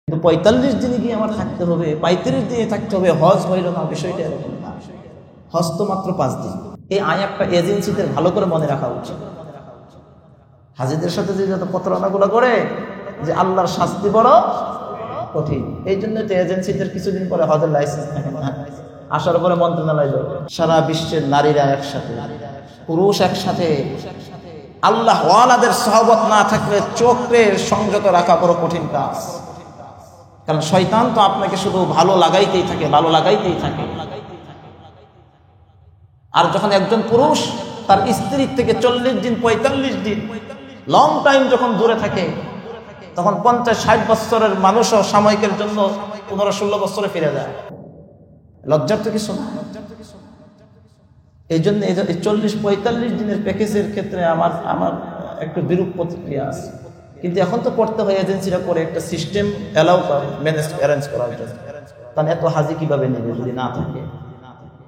কিন্তু ৪৫ দিনে কি আমার থাকতে হবে, ৩৫ দিনে থাকতে হবে, হজ হইল না, বিষয়টা এরকম না। হজ তো মাত্র ৫ দিন। এই আয়াতটা এজেন্সিদের ভালো করে মনে রাখা উচিত। হাজিদের সাথে যে যত প্রতারণাগুলো করে, যে আল্লাহর শাস্তি বড় কঠিন, এই জন্য তো এজেন্সিদের কিছুদিন পরে হজের লাইসেন্স থাকে না, আসার পরে মন্ত্রণালয় যাবে। সারা বিশ্বের নারীরা একসাথে, পুরুষ একসাথে, আল্লাহ ওয়ালাদের সহবত না থাকলে চোখের সংযত রাখা বড় কঠিন কাজ। কারণ শয়তান তো আপনাকে শুধু ভালো লাগাইতেই থাকে, ভালো লাগাইতেই থাকে। আর যখন একজন পুরুষ তার স্ত্রীর থেকে ৪০ দিন ৪৫ দিন লং টাইম যখন দূরে থাকে, তখন ৫০-৬০ বছরের মানুষও সাময়িকের জন্য ১৫-১৬ বছরে ফিরে যায়। লজ্জার তো কিছু না। এই জন্য এই ৪০-৪৫ দিনের প্যাকেজের ক্ষেত্রে আমার একটু বিরূপ প্রতিক্রিয়া আছে। কিন্তু এখন তো করতে হয়, এজেন্সিরা করে একটা সিস্টেম অ্যালাউ করে, ম্যানেজ অ্যারেঞ্জ করার জন্য। তাহলে এত হাজি কিভাবে নেবে যদি না থাকে?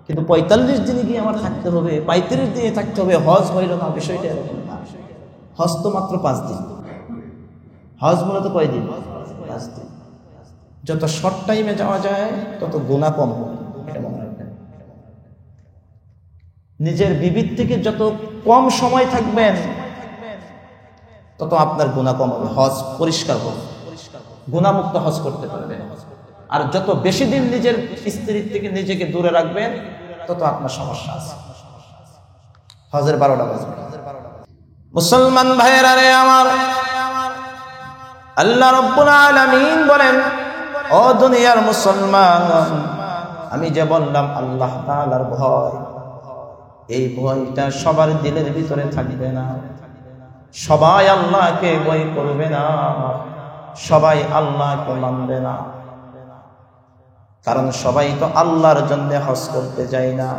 কিন্তু ৪৫ দিনে কি আমার থাকতে হবে, ৩৫ দিনে থাকতে হবে, হজ হইল না, বিষয়টা এরকম না। হজ তো মাত্র ৫ দিন। হজ মূলত কয় দিন? ৫ দিন। যত শর্ট টাইমে যাওয়া যায় তত গুনাহ কম হবে, এটা মনে রাখবেন। নিজের বিবির থেকে যত কম সময় থাকবেন তত আপনার গুনাহ কম হবে, হজ পরিষ্কার হবে, গুনাহমুক্ত হজ করতে পারবেন। আর যত বেশি দিন নিজের স্ত্রীর থেকে নিজেকে দূরে রাখবেন তত আপনার সমস্যা আছে। হজের ১২টা বাজবে। মুসলমান ভাইয়েরা রে আমার, আল্লাহ রাব্বুল আলামিন বলেন, ও দুনিয়ার মুসলমান, আমি যে বললাম আল্লাহ তাআলার ভয়, এই ভয়টা সবার দিলের ভিতরে থাকবে না। সবাই আল্লাহকে ভয় করবে না, সবাই আল্লাহকে মানবে না। কারণ সবাই তো আল্লাহর জন্য হজ করতে যায় না।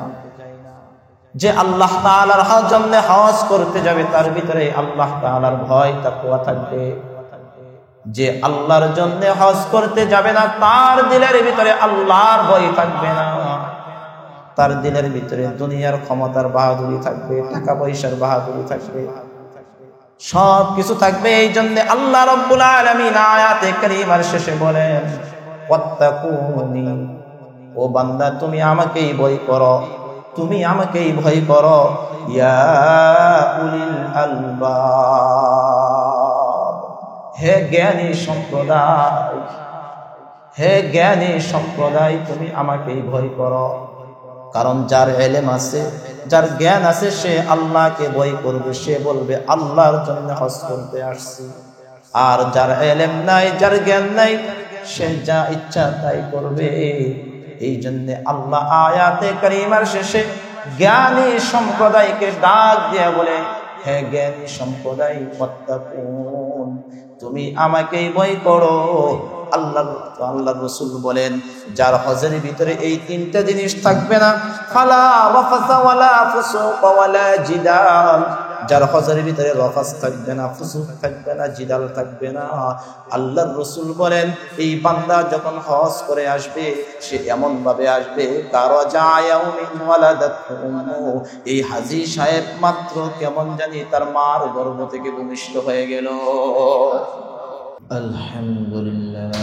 যে আল্লাহ তাআলার জন্য হজ করতে যাবে তার ভিতরে আল্লাহ তাআলার ভয় তাকওয়া থাকবে। যে আল্লাহর জন্য হজ করতে যাবে না তার দিলের ভিতরে আল্লাহর ভয় থাকবে না। তার দিলের ভিতরে দুনিয়ার ক্ষমতার বাহাদুরি থাকবে, টাকা পয়সার বাহাদুরি থাকবে, সব কিছু থাকবে। এই জন্য আল্লাহ রাব্বুল আলামিন আয়াতে কারিমার শেষে বলেন, ওয়াত্তাকুনি, ও বান্দা তুমি আমাকেই ভয় করো, তুমি আমাকেই ভয় করো, ইয়া উলিল আলবাব, হে জ্ঞানী সম্প্রদায়, হে জ্ঞানী সম্প্রদায়, তুমি আমাকেই ভয় করো। কারণ যার ইলম আছে, যার জ্ঞান আছে, সে আল্লাহকে ভয় করবে, সে বলবে আল্লাহর জন্য হজ করতে আসছি। আর যার ইলম নাই, যার জ্ঞান নাই, সে যা ইচ্ছা তাই করবে। এই জন্য আল্লাহ আয়াতে কারিমার শেষে জ্ঞানী সম্প্রদায়কে ডাক দিয়ে বলে, হে জ্ঞানী সম্প্রদায়, ওয়াত্তাকুন, তুমি আমাকেই ভয় করো। আল্লাহ রাসূল বলেন, যার হজের ভিতরে এই তিনটা জিনিস থাকবে না, ফালা রাফাসা ওয়ালা ফুসুক ওয়ালা জিদাল, যার হজের ভিতরে রফাস থাকবে না, ফুসুক থাকবে না, জিদাল থাকবে না, আল্লাহর রাসূল বলেন এই বান্দা যখন হজ করে আসবে সে এমন ভাবে আসবে, কারাজায়াউমিন ওয়ালাদাতহু উম্মু, এই হাজী সাহেব মাত্র কেমন জানি তার মার গর্ভ থেকে ভূমিষ্ঠ হয়ে গেল। আলহামদুলিল্লাহ,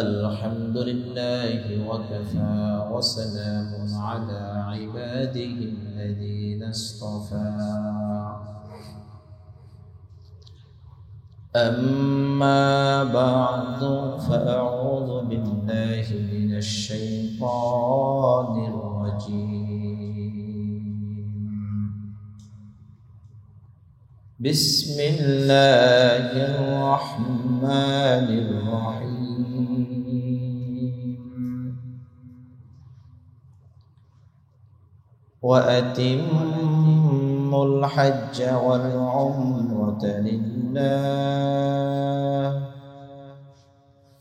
আলহামদুলিল্লাহি ওয়া কাফা ওয়া সালামুন আলা ইবাদিহিল্লাযীনা ইসতাফা। أما بعد فأعوذ بالله من الشيطان الرجيم. بسم الله الرحمن الرحيم. وأتموا الحج والعمرة لله،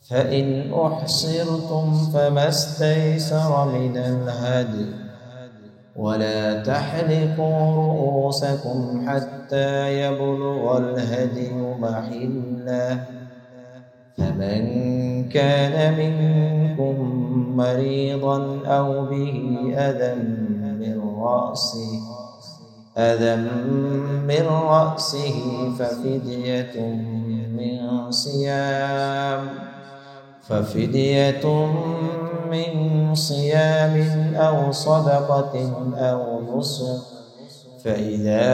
فإن أحصرتم فما استيسر من الهدي، ولا تحلقوا رؤوسكم حتى يبلغ الهدي محله، فمن كان منكم مريضا أو به أذى من رأسه أذى من رأسه ففدية من صيام أو صدقة أو نسك فإذا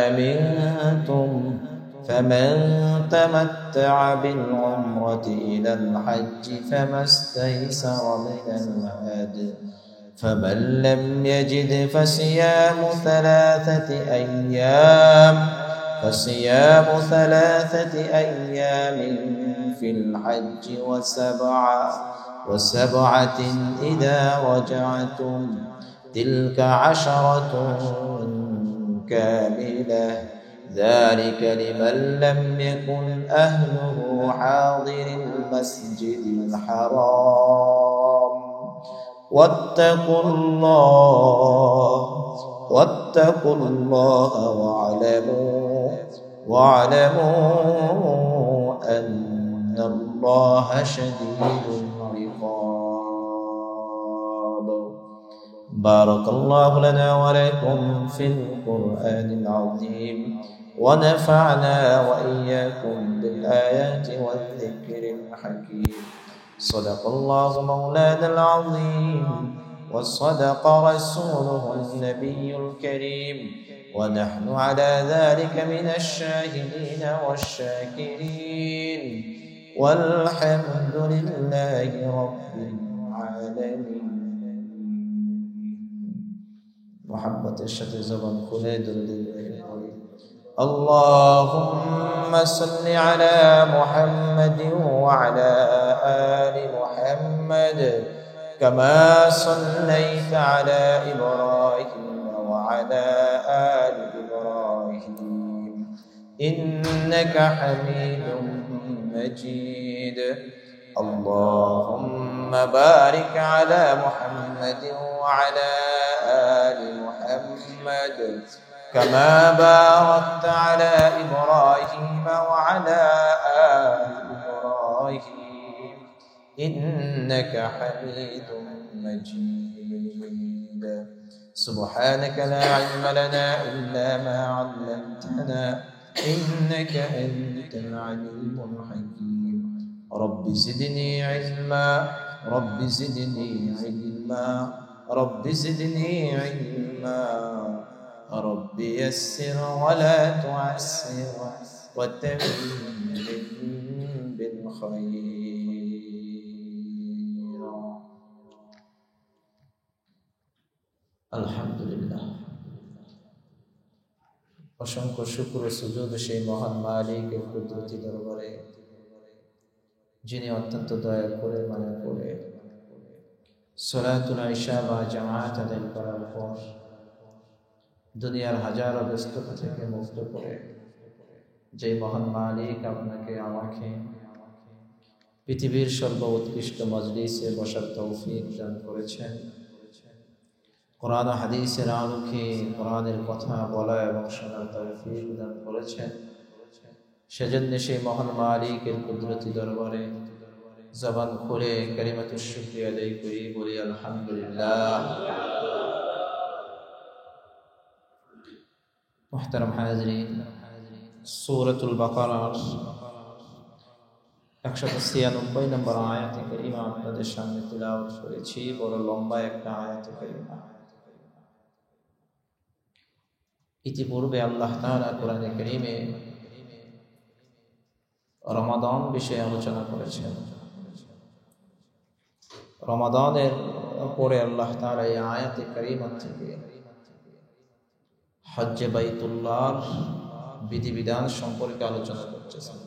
أمنتم فمن تمتع بالعمرة إلى الحج فما استيسر من الهدي فمن لم يجد فصيام ثلاثة أيام في الحج وسبعة إذا رجعتم تلك 10 كاملة ذلك لمن لم يكن أهله حاضر المسجد الحرام واتقوا الله واعلموا أن الله شديد العقاب. بارك الله لنا ولكم في القرآن العظيم ونفعنا وإياكم بالآيات والذكر الحكيم. صدق الله مولانا العظيم وصدق رسوله النبي الكريم ونحن على ذلك من الشاهدين والشاكرين والحمد لله رب العالمين. محبة الشتى زبان خليد اللهم صل على محمد وعلى آل محمد كما صليت على إبراهيم وعلى آل إبراهيم إنك حميد مجيد. اللهم بارك على محمد وعلى آل محمد كما باركت على إبراهيم وعلى آل إبراهيم إنك حميد مجيد. سبحانك لا علم لنا إلا ما علمتنا إنك أنت العليم الحكيم. رب زدني علما رب زدني علما رب زدني علما رب يسر ولا تعسر وتمم بالخير. আলহামদুলিল্লাহ, অসংখ্য শুকর ও সুজুদ সেই মহান মালিকের কুদরতি দরবারে, যিনি অত্যন্ত দয়া করে মায়া করে সালাতুল ইশা বা জামাত আদায় করার পর দুনিয়ার হাজারো ব্যস্ততা থেকে মুক্ত করে যে মহান মালিক আপনাকে আমাকে পৃথিবীর সর্বোৎকৃষ্ট মজলিসে বসার তৌফিক দান করেছেন, কোরআন ও হাদিসের আলোকে কোরআনের কথা বলা এবং শোনার তৌফিক দান করেছেন, সেজন্য সেই মহান মালিকের কুদরতি দরবারে জবান খুলে কালিমাতুশ শুকরিয়া আদায় করি, বলি আলহামদুলিল্লাহ। মুহতারাম হাজরিন, সূরাতুল বাকারার 196 নম্বর আয়াতে কারিমা আপনাদের সামনে তিলাওয়াত করেছি। বড় লম্বা একটা আয়াতে কারিমা। ইতিপূর্বে আল্লাহ তাআলা কোরআনে কারিমে রমাদান বিষয়ে আলোচনা করেছেন। রমাদানের পরে আল্লাহ তাআলা এই আয়াতে কারিমা থেকে হজ্জে বাইতুল্লাহর বিধিবিধান সম্পর্কে আলোচনা করতেছেন।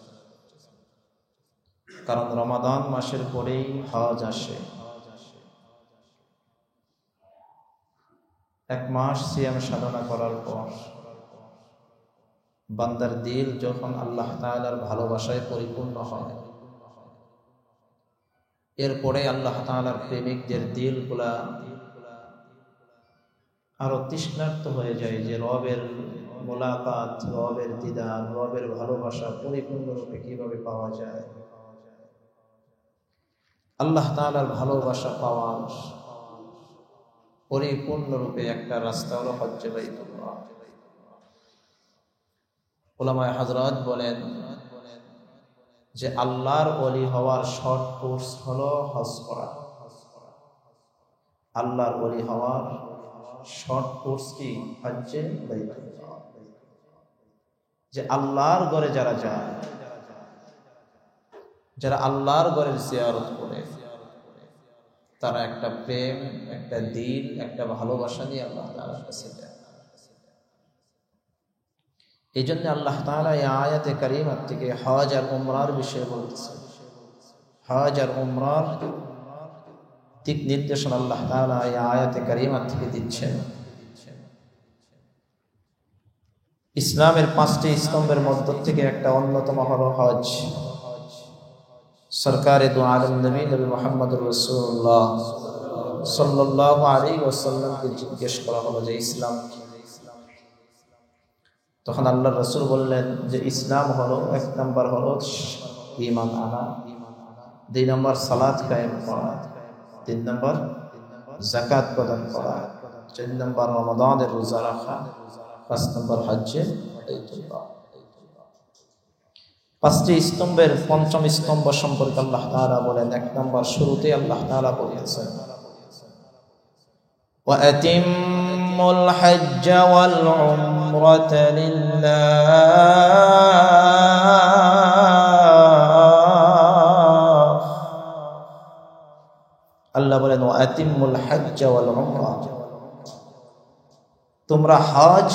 কারণ রমাদান মাসের পরেই হজ আসে। এক মাস সিয়াম সাধনা করার পর বান্দার দিল যখন আল্লাহ তাআলার ভালোবাসায় পরিপূর্ণ হয়, এরপরে আল্লাহ তাআলার প্রেমিকদের দিলগুলা আরো তৃষ্ণার্ত হয়ে যায় যে রবের মোলাকাত, রবের দিদার, রবের ভালোবাসা পরিপূর্ণরূপে কিভাবে পাওয়া যায়। আল্লাহ তাআলার ভালোবাসা পাওয়ার পরিপূর্ণরূপে একটা রাস্তা হলো হজ্জে বাইতুল্লাহ। উলামায়ে হযরত বলেন যে আল্লাহর ওলি হওয়ার শর্ট কোর্স হলো হজ করা। আল্লাহর ওলি হওয়ার শর্ট কোর্স কি? হজ্জে বাইতুল্লাহ। যে আল্লাহর ঘরে যারা যায়, যারা আল্লাহর ঘরের জিয়ারত করে, তারা একটা প্রেম, একটা দিল, একটা ভালোবাসা নিয়ে আল্লাহ তাআলার কাছে যায়। এই জন্য আল্লাহ তাআলা এই আয়াতে কারিমা থেকে হজ আর উমরার বিষয়ে বলতেছেন। হজ আর উমরার দিক নির্দেশনা আল্লাহ তাআলা এই আয়াতে কারিমা থেকে দিচ্ছেন। ইসলামের 5টি স্তম্ভের মধ্য থেকে একটা অন্যতম হলো হজ। সরকারে দু আলম নবী মুহাম্মদুর রাসূলুল্লাহ সাল্লাল্লাহু আলাইহি ওয়াসাল্লামকে জিজ্ঞেস করা হলো যে ইসলাম কি? তখন আল্লাহর রাসূল বললেন যে ইসলাম হলো 1 নাম্বার হলো ঈমান আনা, 2 নাম্বার সালাত কায়েম করা, 3 নাম্বার যাকাত প্রদান করা, 4 নাম্বার রমাদানের রোজা রাখা, 5 নাম্বার হজ্জে বাইতুল্লাহ। 5টি স্তম্ভের 5ম স্তম্ভ সম্পর্কে আল্লাহ তাআলা বলেন, 1 নাম্বার শুরুতে আল্লাহ তাআলা বলেছেন ওয়া আতিম্মুল হজ্জ ওয়াল উমরাতা লিল্লাহ। আল্লাহ বলেন ওয়া আতিম্মুল হজ্জ ওয়াল উমরা, তোমরা হজ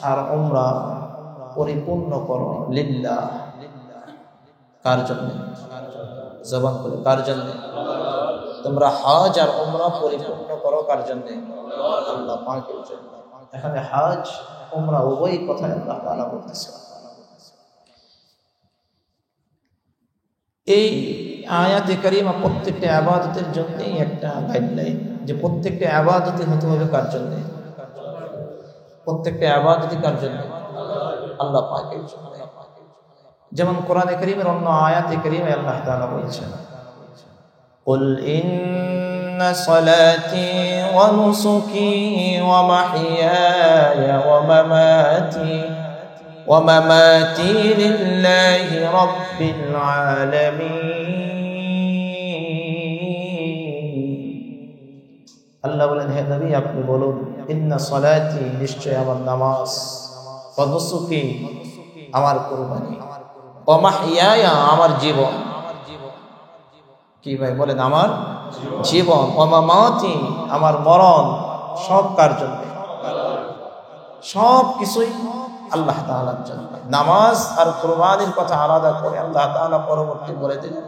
আর উমরা পরিপূর্ণ করো। লিল্লাহ, কার জন্য? জবান করে, কার জন্য? তোমরা হজ আর উমরা পরিপূর্ণ করো কার জন্য? আল্লাহ পাকের জন্য। এখানে হজ উমরা উভয় কথাই আল্লাহ তাআলা বলতেছেন। এই আয়াতে কারিমা প্রত্যেকটা ইবাদতের জন্যই একটা গাইডলাইন, যে প্রত্যেকটা ইবাদতই হতে হবে কার জন্য? প্রত্যেকটা ইবাদতই কার জন্য? আল্লাহ পাকের জন্য। যেমন কোরআনে কারীমের অন্য আয়াতে কারীমে আল্লাহ তাআলা বলেছেন কুল ইন্না সালাতি ওয়া নুসুকি ওয়া মাহইয়ায়া ওয়া মামাতি লিল্লাহি রাব্বিল আলামিন। আল্লাহ বলেন হে নবী আপনি বলুন ইন্না সালাতি, নিশ্চয় আমার নামাজ, ওয়া নুসুকি আমার কুরবানি, ওয়া মাহইয়ায়া আমার জীবন। কি ভাই বলেন? আমার জীবন। ওয়া মামাতি আমার মরণ, সব কার জন্য? সব কিছুই আল্লাহ তাআলার জন্য। নামাজ আর কুরবানির কথা আলাদা করে আল্লাহ তাআলা পরবর্তী বলে দিলেন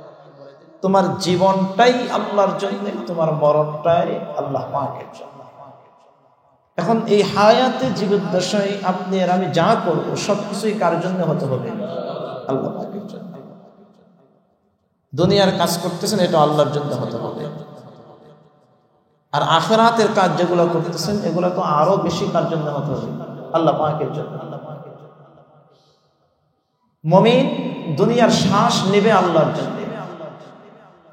তোমার জীবনটাই আল্লাহর জন্য, তোমার মরণটাই আল্লাহ পাকের জন্য। এখন এই হায়াতে জীবদ্দশায় আপনি আর আমি যা করব সবকিছুই কার জন্য হতে হবে? আল্লাহ পাকের জন্য। দুনিয়ার কাজ করতেছেন এটা আল্লাহর জন্য হতে হবে, আর আখিরাতের কাজ যেগুলো করতেছেন এগুলো তো আরো বেশি কার জন্য হতে হবে? আল্লাহ পাকের জন্য। মুমিন দুনিয়ার শ্বাস নেবে আল্লাহর জন্য।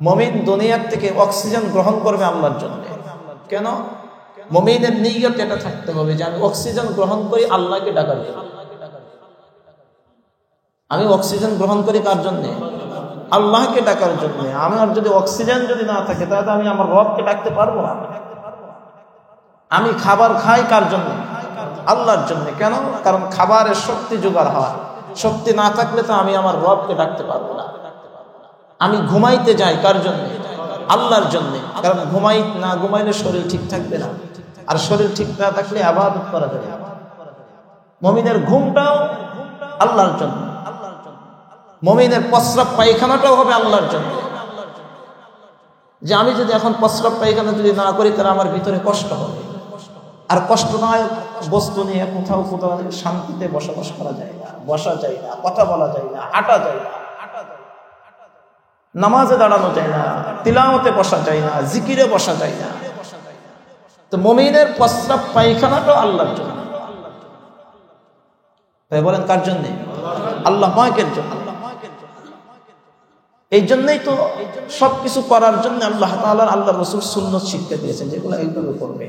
মুমিন দুনিয়ার থেকে অক্সিজেন গ্রহণ করবে আল্লাহর জন্য। কেন? মুমিনের নিয়ত এটা থাকতে হবে যে আমি অক্সিজেন গ্রহণ করি আল্লাহকে ডাকার জন্য। আমি অক্সিজেন গ্রহণ করি কার জন্য? আল্লাহকে ডাকার জন্য। আমার যদি অক্সিজেন যদি না থাকে তাহলে আমি আমার রবকে ডাকতে পারবো না। আমি খাবার খাই কার জন্য? আল্লাহর জন্য। কেন? কারণ খাবারের শক্তি জোগাড় হয়, শক্তি না থাকলে তো আমি আমার রবকে ডাকতে পারবো না। আমি ঘুমাইতে যাই কার জন্য? আল্লাহর জন্য। কারণ ঘুমাইলে শরীর ঠিক থাকবে না, আর শরীর ঠিক না থাকলে ইবাদত করা যাবে না। মুমিনের ঘুমটাও আল্লাহর জন্য, মুমিনের প্রস্রাব পায়খানাটাও হবে আল্লাহর জন্য। যে আমি যদি এখন প্রস্রাব পায়খানা যদি না করি তাহলে আমার ভিতরে কষ্ট হবে, আর কষ্টদায়ক বস্তু নিয়ে কোথাও শান্তিতে বসবাস করা যায় না, বসা যায় না, কথা বলা যায় না, হাঁটা যায় না, নামাজে দাঁড়ানো যায় না, তিলাওয়াতে বসা যায় না, জিকিরে বসা যায় না। তো মুমিনের প্রস্রাব পায়খানাটাও আল্লাহর জন্য। তাই বলেন কার জন্য? আল্লাহ পাকের জন্য। এই জন্যই তো সবকিছু করার জন্য আল্লাহ তাআলা আল্লাহর রাসূল সুন্নাত শিক্ষা দিয়েছেন, যেগুলো এইভাবে করবে।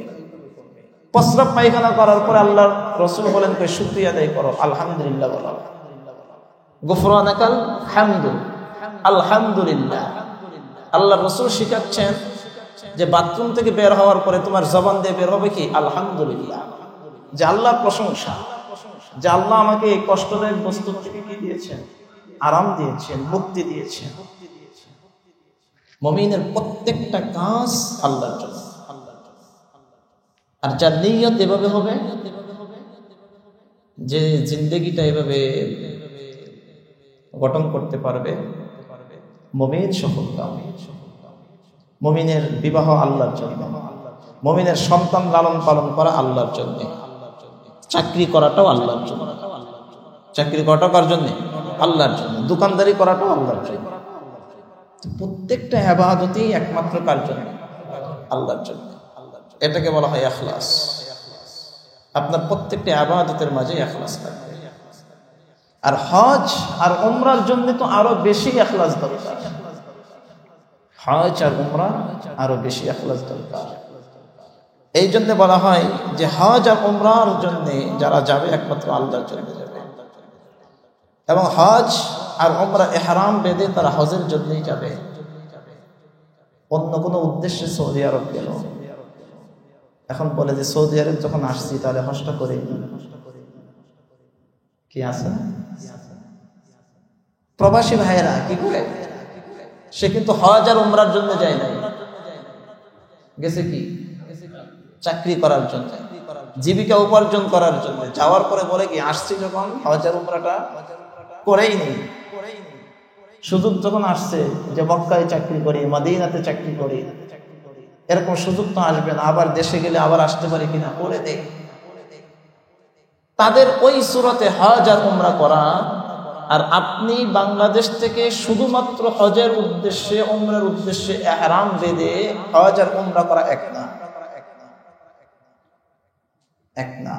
প্রস্রাব পায়খানা করার পরে আল্লাহর রাসূল বলেন কই শুকরিয়া আদায় করো, আলহামদুলিল্লাহ বলো, গুফরানাকাল হামদু, আলহামদুলিল্লাহ। আল্লাহর রাসূল শিখাচ্ছেন যে বাথরুম থেকে বের হওয়ার পরে তোমার জবান দিয়ে বের হবে কি আলহামদুলিল্লাহ, যে আল্লাহর প্রশংসা, যে আল্লাহ আমাকে এই কষ্টদায়ক বস্তু থেকে কি দিয়েছেন, আরাম দিয়েছেন, মুক্তি দিয়েছেন। মুমিনের প্রত্যেকটা কাজ আল্লাহর জন্য। আর যার নিয়ত এভাবে হবে যে জিন্দেগিটা এভাবে গঠন করতে পারবে, মুমিন সফলকাম। মুমিনের বিবাহ আল্লাহর জন্য, মুমিনের সন্তান লালন পালন করা আল্লাহর জন্য, চাকরি করাটাও আল্লাহর জন্য, চাকরি করাটাও কার জন্য, আল্লাহর জন্য, দোকানদারি করাটাও আল্লাহর জন্য। প্রত্যেকটা ইবাদতই একমাত্র কার জন্য, আল্লাহর জন্য। এটাকে বলা হয় ইখলাস। আপনার প্রত্যেকটা ইবাদতের মাঝে ইখলাস থাকবে। আর হজ আর উমরার জন্য তো আরো বেশি ইখলাস দরকার। হজ আর উমরা আরো বেশি ইখলাস দরকার। এই জন্য বলা হয় যে হজ আর উমরার জন্য যারা যাবে একমাত্র আল্লাহর জন্য যাবে, এবং হজ আর উমরা ইহরাম বেঁধে তারা হজের জন্যই যাবে, অন্য কোনো উদ্দেশ্যে সৌদি আরব গেল। এখন বলে যে সৌদি আরব যখন আসছি তাহলে হজটা করে কি আছে। প্রবাসী ভাইয়েরা কি করে, সে কিন্তু হজ আর উমরার জন্য যায় নাই, গেছে কি চাকরি করার জন্য, জীবিকা উপার্জন করার জন্য। যাওয়ার পরে বলে কি আসছি যখন হজ আর উমরাটা করেই নেই, সুযোগ যখন আসছে যে মক্কায় চাকরি করি, মদিনাতে চাকরি করি, এরকম সুযোগ তো আসবে না, আবার দেশে গেলে আবার আসতে পারি কিনা করে দেখ। তাদের ওই সুরতে হজ আর উমরা করা, আর আপনি বাংলাদেশ থেকে শুধুমাত্র হজের উদ্দেশ্যে উমরার উদ্দেশ্যে ইহরাম বেঁধে হজ আর উমরা করা এক না, এক না।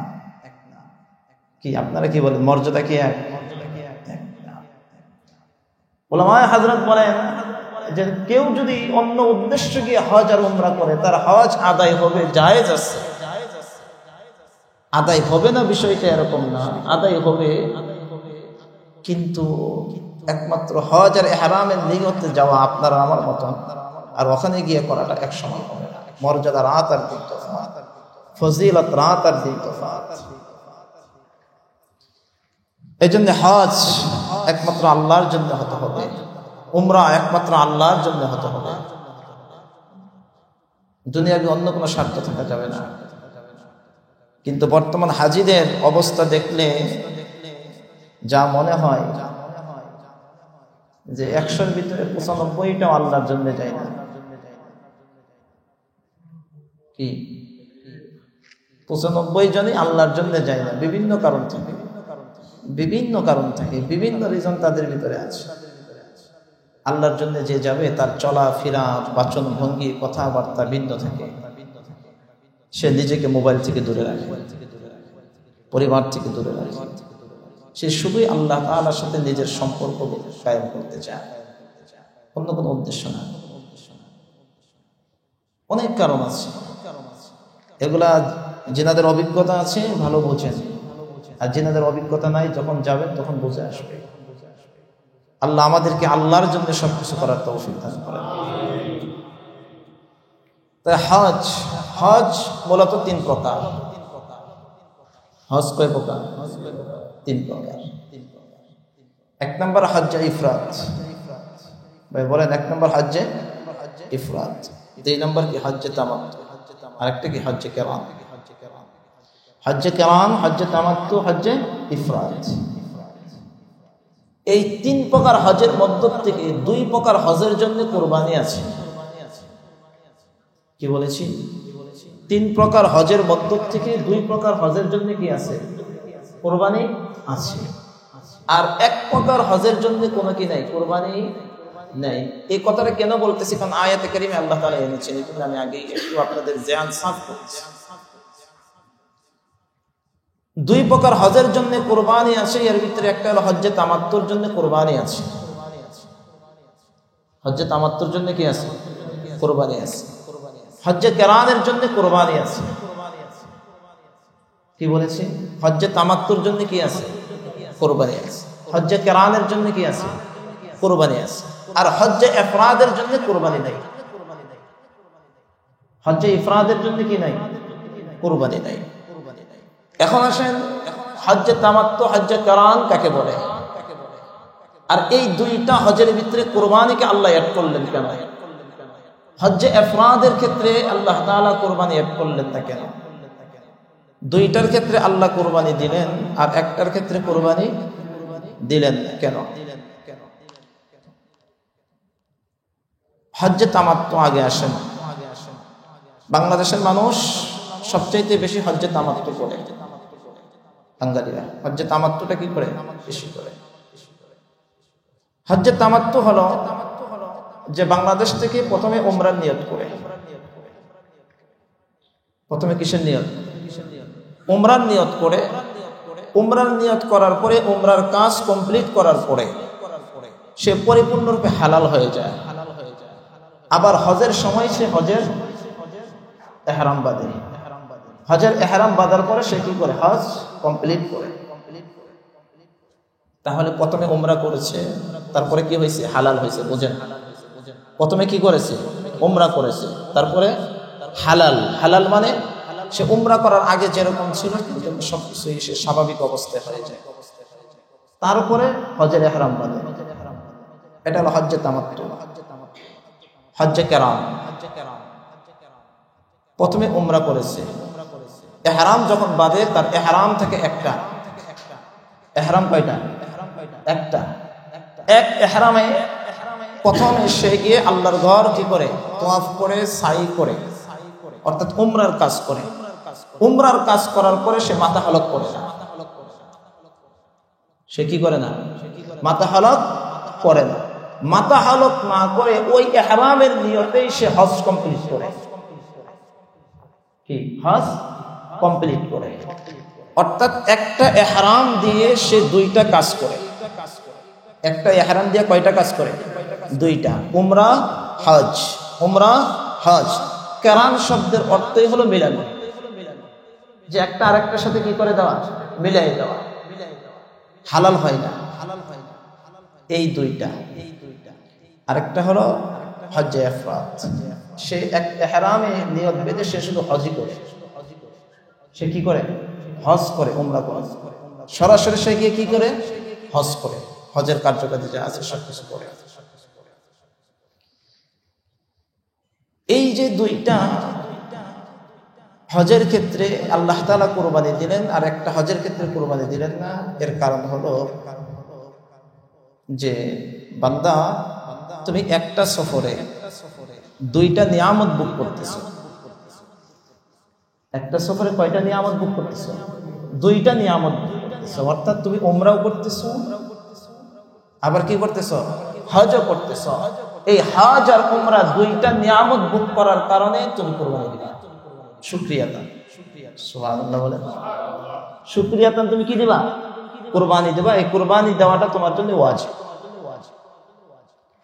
কি আপনারা কি বলেন, মর্যাদা কি এক? উলামায়ে হযরত বলেন যে কেউ যদি অন্য উদ্দেশ্য গিয়ে হজ আর উমরা করে তার হজ আদায় হবে, জায়েজ আছে, আদায় হবে না বিষয়টা এরকম না, আদায় হবে, কিন্তু একমাত্র হজ আর ইহরামের নিয়তে যাওয়া আপনার আমার মতন আর ওখানে গিয়ে করাটা এক সমান হবে না। মর্যাদা রাত আর দিন তফাৎ, ফজিলত রাত আর দিন তফাৎ। এই জন্য হজ একমাত্র আল্লাহর জন্য হতে হবে, উমরা একমাত্র আল্লাহর জন্য হতে হবে, দুনিয়াবি অন্য কোনো স্বার্থ থাকা যাবে না। কিন্তু বর্তমান হাজিদের অবস্থা দেখলে যা মনে হয় যে 100-র ভিতরে 95টাও আল্লাহর জন্য যায় না। কি 95 জনই আল্লাহর জন্য যায় না, বিভিন্ন কারণ থেকে, বিভিন্ন কারণ থেকে, বিভিন্ন রিজন তাদের ভিতরে আছে। আল্লাহর জন্য যে যাবে তার চলা ফেরা, বাচন ভঙ্গি, কথাবার্তা ভিন্ন থাকে। সে নিজেকে মোবাইল থেকে দূরে রাখে, পরিবার থেকে দূরে রাখে, সে শুধুই আল্লাহ তাআলার সাথে নিজের সম্পর্ক কায়েম করতে চায়, অন্য কোনো উদ্দেশ্য না। অনেক কারণ আছে, এগুলা যিনাদের অভিজ্ঞতা আছে ভালো বোঝেন, আর যিনাদের অভিজ্ঞতা নাই যখন যাবেন তখন বুঝে আসবে। আল্লাহ আমাদেরকে আল্লাহর জন্য সবকিছু করার তৌফিক দান করেন। তাই হজ, হজ মূলত 3 প্রকার। হজ কয় প্রকার? 3 প্রকার। 1 নম্বর হজ্জে ইফরাদ, ভাই বলেন 1 নম্বর হজ্জে ইফরাদ, 2 নম্বর কি হজ্জে তামাত্তু, আরেকটা কি হজ্জে কিরান। হজ্জে কিরান, হজ্জে তামাত্তু, হজ্জে ইফরাদ, এই 3 প্রকার হজের মধ্য থেকে 2 প্রকার হজের জন্য কুরবানি আছে। কি বলেছি? 3 প্রকার হজের মধ্য থেকে 2 প্রকার হজের জন্য কি আছে? কুরবানি আছে। আর 1 প্রকার হজের জন্য কোনো কি নাই, কুরবানি নাই। এই কথাটা কেন বলতেছি? কারণ আয়াতে কারিমে আল্লাহ তাআলা এনেছেন, এই জন্য আমি আগে একটু আপনাদের জ্ঞান সাফ করছি। 2 প্রকার হজের জন্য কুরবানি আছে, এর ভিতরে একটা হলো হজ্জে তামাত্তুর জন্য কুরবানি আছে। হজ্জে তামাত্তুর জন্য কি আছে? কুরবানি আছে। হজ্জে কিরানের জন্য কুরবানি আছে। কি বলেছি? হজ্জে তামাত্তুর জন্য কি আছে? কুরবানি আছে। হজ্জে কিরানের জন্য কি আছে? কুরবানি আছে। আর হজ্জে ইফরাদের জন্য কুরবানি নাই। হজ্জে ইফরাদের জন্য কি নাই? কুরবানি নাই। এখন আসেন হজ্জে তামাত্তু, হজ্জে কিরান কাকে বলে? আর এই দুইটা হজের ভিতরে কুরবানিকে আল্লাহ এড করলেন কেন? হজ্জে ইফরাদের ক্ষেত্রে আল্লাহ তাআলা কুরবানি এড করলেন না কেন? দুইটার ক্ষেত্রে আল্লাহ কুরবানি দিলেন আর একটার ক্ষেত্রে কুরবানি দিলেন কেন? হজ্জে তামাত্তু আগে আসেন। বাংলাদেশের মানুষ সবচাইতে বেশি হজ্জে তামাত্তু করে। বাঙালিরা হজ্জে তামাত্তুটা কি করে? বেশি করে। হজ্জে তামাত্তু হলো যে বাংলাদেশ থেকে প্রথমে উমরার নিয়ত করে। প্রথমে কিসের নিয়ত? উমরার নিয়ত করে। উমরার নিয়ত করার পরে উমরার কাজ কমপ্লিট করার পরে সে পরিপূর্ণরূপে হালাল হয়ে যায়। আবার হজের সময় সে হজের ইহরাম বাঁধে। হজের ইহরাম বাঁধার পরে সে কি করে? হজ কমপ্লিট করে। তাহলে প্রথমে উমরা করেছে, তারপরে কি হয়েছে? হালাল হয়েছে। বুঝেন? প্রথমে কি করেছে? উমরা করেছে, তারপরে হালাল। হালাল মানে সে উমরা করার আগে যেরকম ছিল সবকিছুই সে স্বাভাবিক অবস্থায় হয়ে যায়। তারপরে হজের ইহরাম বাঁধে। এটা হলো হজ্জে তামাত্তু। হজ্জে কিরান প্রথমে উমরা করেছে, ইহরাম যখন বাঁধে তার ইহরাম থেকে একটা। ইহরাম কয়টা? একটা। এক ইহরামে প্রথমে সে গিয়ে আল্লাহর ঘর কি করে? তাওয়াফ করে, সাই করে, অর্থাৎ উমরার কাজ করে। উমরার কাজ করার পরে সে মাথা হলক করে না। সে কি করে না? মাথা হলক করে না। মাথা হলক না করে ওই ইহরামের নিয়তেই সে হজ কমপ্লিট করে। কি? হজ কমপ্লিট করে। অর্থাৎ একটা ইহরাম দিয়ে সে দুইটা কাজ করে। একটা ইহরাম দিয়ে কয়টা কাজ করে? দুইটা। উমরা হজ, উমরা হজ। কিরান শব্দের অর্থই হলো মিলানো, যে একটা আরেকটার সাথে কি করে দেওয়া? মিলাই দেওয়া। হালাল হয় না, এই দুইটা। আরেকটা হলো হজ্জে ইফরাদ। সে এক ইহরামে নিয়ত বেঁধে সে শুধু হজই করে। সে কি করে? হজ করে, উমরা করে। সরাসরি সে গিয়ে কি করে? হজ করে। হজের কার্যকারী যা আছে সবকিছু করে। এই যে দুইটা হজের ক্ষেত্রে আল্লাহ তাআলা কুরবানি দিলেন আর একটা হজের ক্ষেত্রে কুরবানি দিলেন না, এর কারণ হলো যে বান্দা তুমি একটা সফরে দুইটা নিয়ামত ভোগ করতেছো। একটা সফরে কয়টা নিয়ামত ভোগ করতেছো? দুইটা নিয়ামত ভোগ করতেছো। অর্থাৎ তুমি উমরাও করতেছো, আবার কি করতেছো? হজও করতেছো। এই হজ আর উমরা দুইটা নিয়ামত ভোগ করার কারণে তুমি কুরবানি দিবা। শুকরিয়াতান। সুবহানাল্লাহ বলেন। শুকরিয়াতান তুমি কি দিবা? কুরবানি দিবা। এই কুরবানি দেওয়াটা তোমার জন্য ওয়াজিব।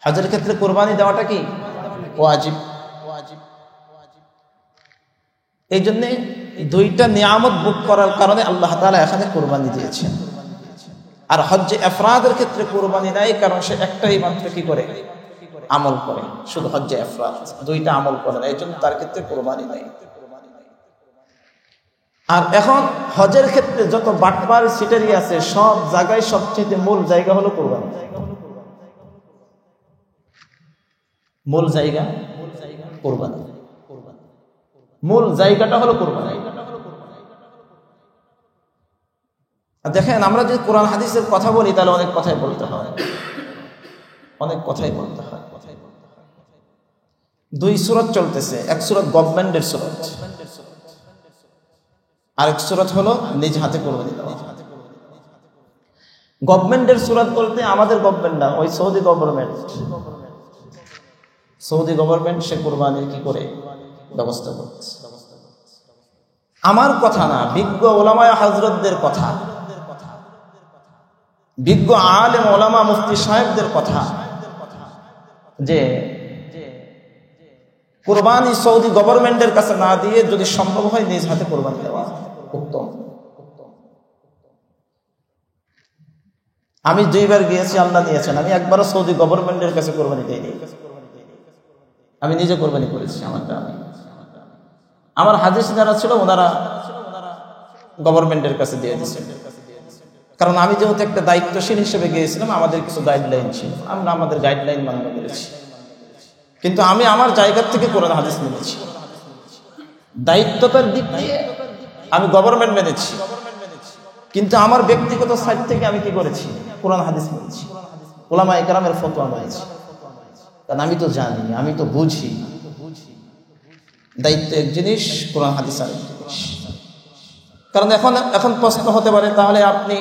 হজের ক্ষেত্রে কুরবানি দেওয়াটা কি? ওয়াজিব। এই জন্য দুইটা নিয়ামত ভোগ করার কারণে আল্লাহ তাআলা এখানে কুরবানি দিয়েছেন। আর হজ্জে ইফরাদের ক্ষেত্রে কুরবানি নাই, কারণ সে একটাই মাত্র কি করে? আমল করে। শুধু হজ্জে ইফরাদ দুইটা আমল করে না, এই জন্য তার ক্ষেত্রে কুরবানি নাই। আর এখন হজের ক্ষেত্রে যত বাটপার সিটারি আছে সব জায়গায় সবচেয়ে মূল জায়গা হলো কুরবানি। মূল জায়গা কুরবানি। মূল জায়গাটা হলো কুরবানি। দেখেন, আমরা যদি কোরআন হাদিসের কথা বলি তাহলে অনেক কথাই বলতে হয়, অনেক কথাই বলতে হয়। দুই সূরা চলতেছে, এক সূরা গভর্নমেন্টের সূরা, আরেক সূরা হলো নিজ হাতে কুরবানি দেওয়া। গভর্নমেন্টের সূরা বলতে আমাদের গভর্নমেন্ট না, ওই সৌদি গভর্নমেন্ট। সৌদি গভর্নমেন্ট সে কুরবানির কি করে ব্যবস্থা করতেছে। আমার কথা না, বিজ্ঞ ওলামায়ে হযরতদের কথা, বিজ্ঞ আলেম ওলামা মুফতি সাহেবদের কথা, যে কুরবানি সৌদি গভর্নমেন্টের কাছে না দিয়ে যদি সম্ভব হয় নিজ হাতে কুরবানি দেওয়া উত্তম। আমি 2 বার গিয়েছি, আল্লাহ নিয়েছেন। আমি একবারও সৌদি গভর্নমেন্টের কাছে কোরবানি দেইনি, আমি নিজে কোরবানি করেছি। আমার হাদিস যারা ছিল ওনারা গভর্নমেন্টের কাছে দিয়ে দিয়েছেন, কারণ আমি যেহেতু একটা দায়িত্বশীল হিসেবে গিয়েছিলাম, আমাদের কিছু গাইডলাইন ছিল, আমরা আমাদের গাইডলাইন মান্য করেছি। কিন্তু আমি আমার জায়গা থেকে কোরআন হাদিস মেনেছি, দায়িত্বতার দিক দিয়ে আমি গভর্নমেন্ট মেনেছি, কিন্তু আমার ব্যক্তিগত সাইড থেকে আমি কি করেছি? কোরআন হাদিস মেনেছি, উলামায়ে কেরামের ফতোয়া মেনেছি। কারণ আমি তো জানি, আমি তো বুঝি, দায়িত্ব এক জিনিস, কোরআন হাদিস আরেক জিনিস। কারণ এখন প্রশ্ন হতে পারে, তাহলে আপনি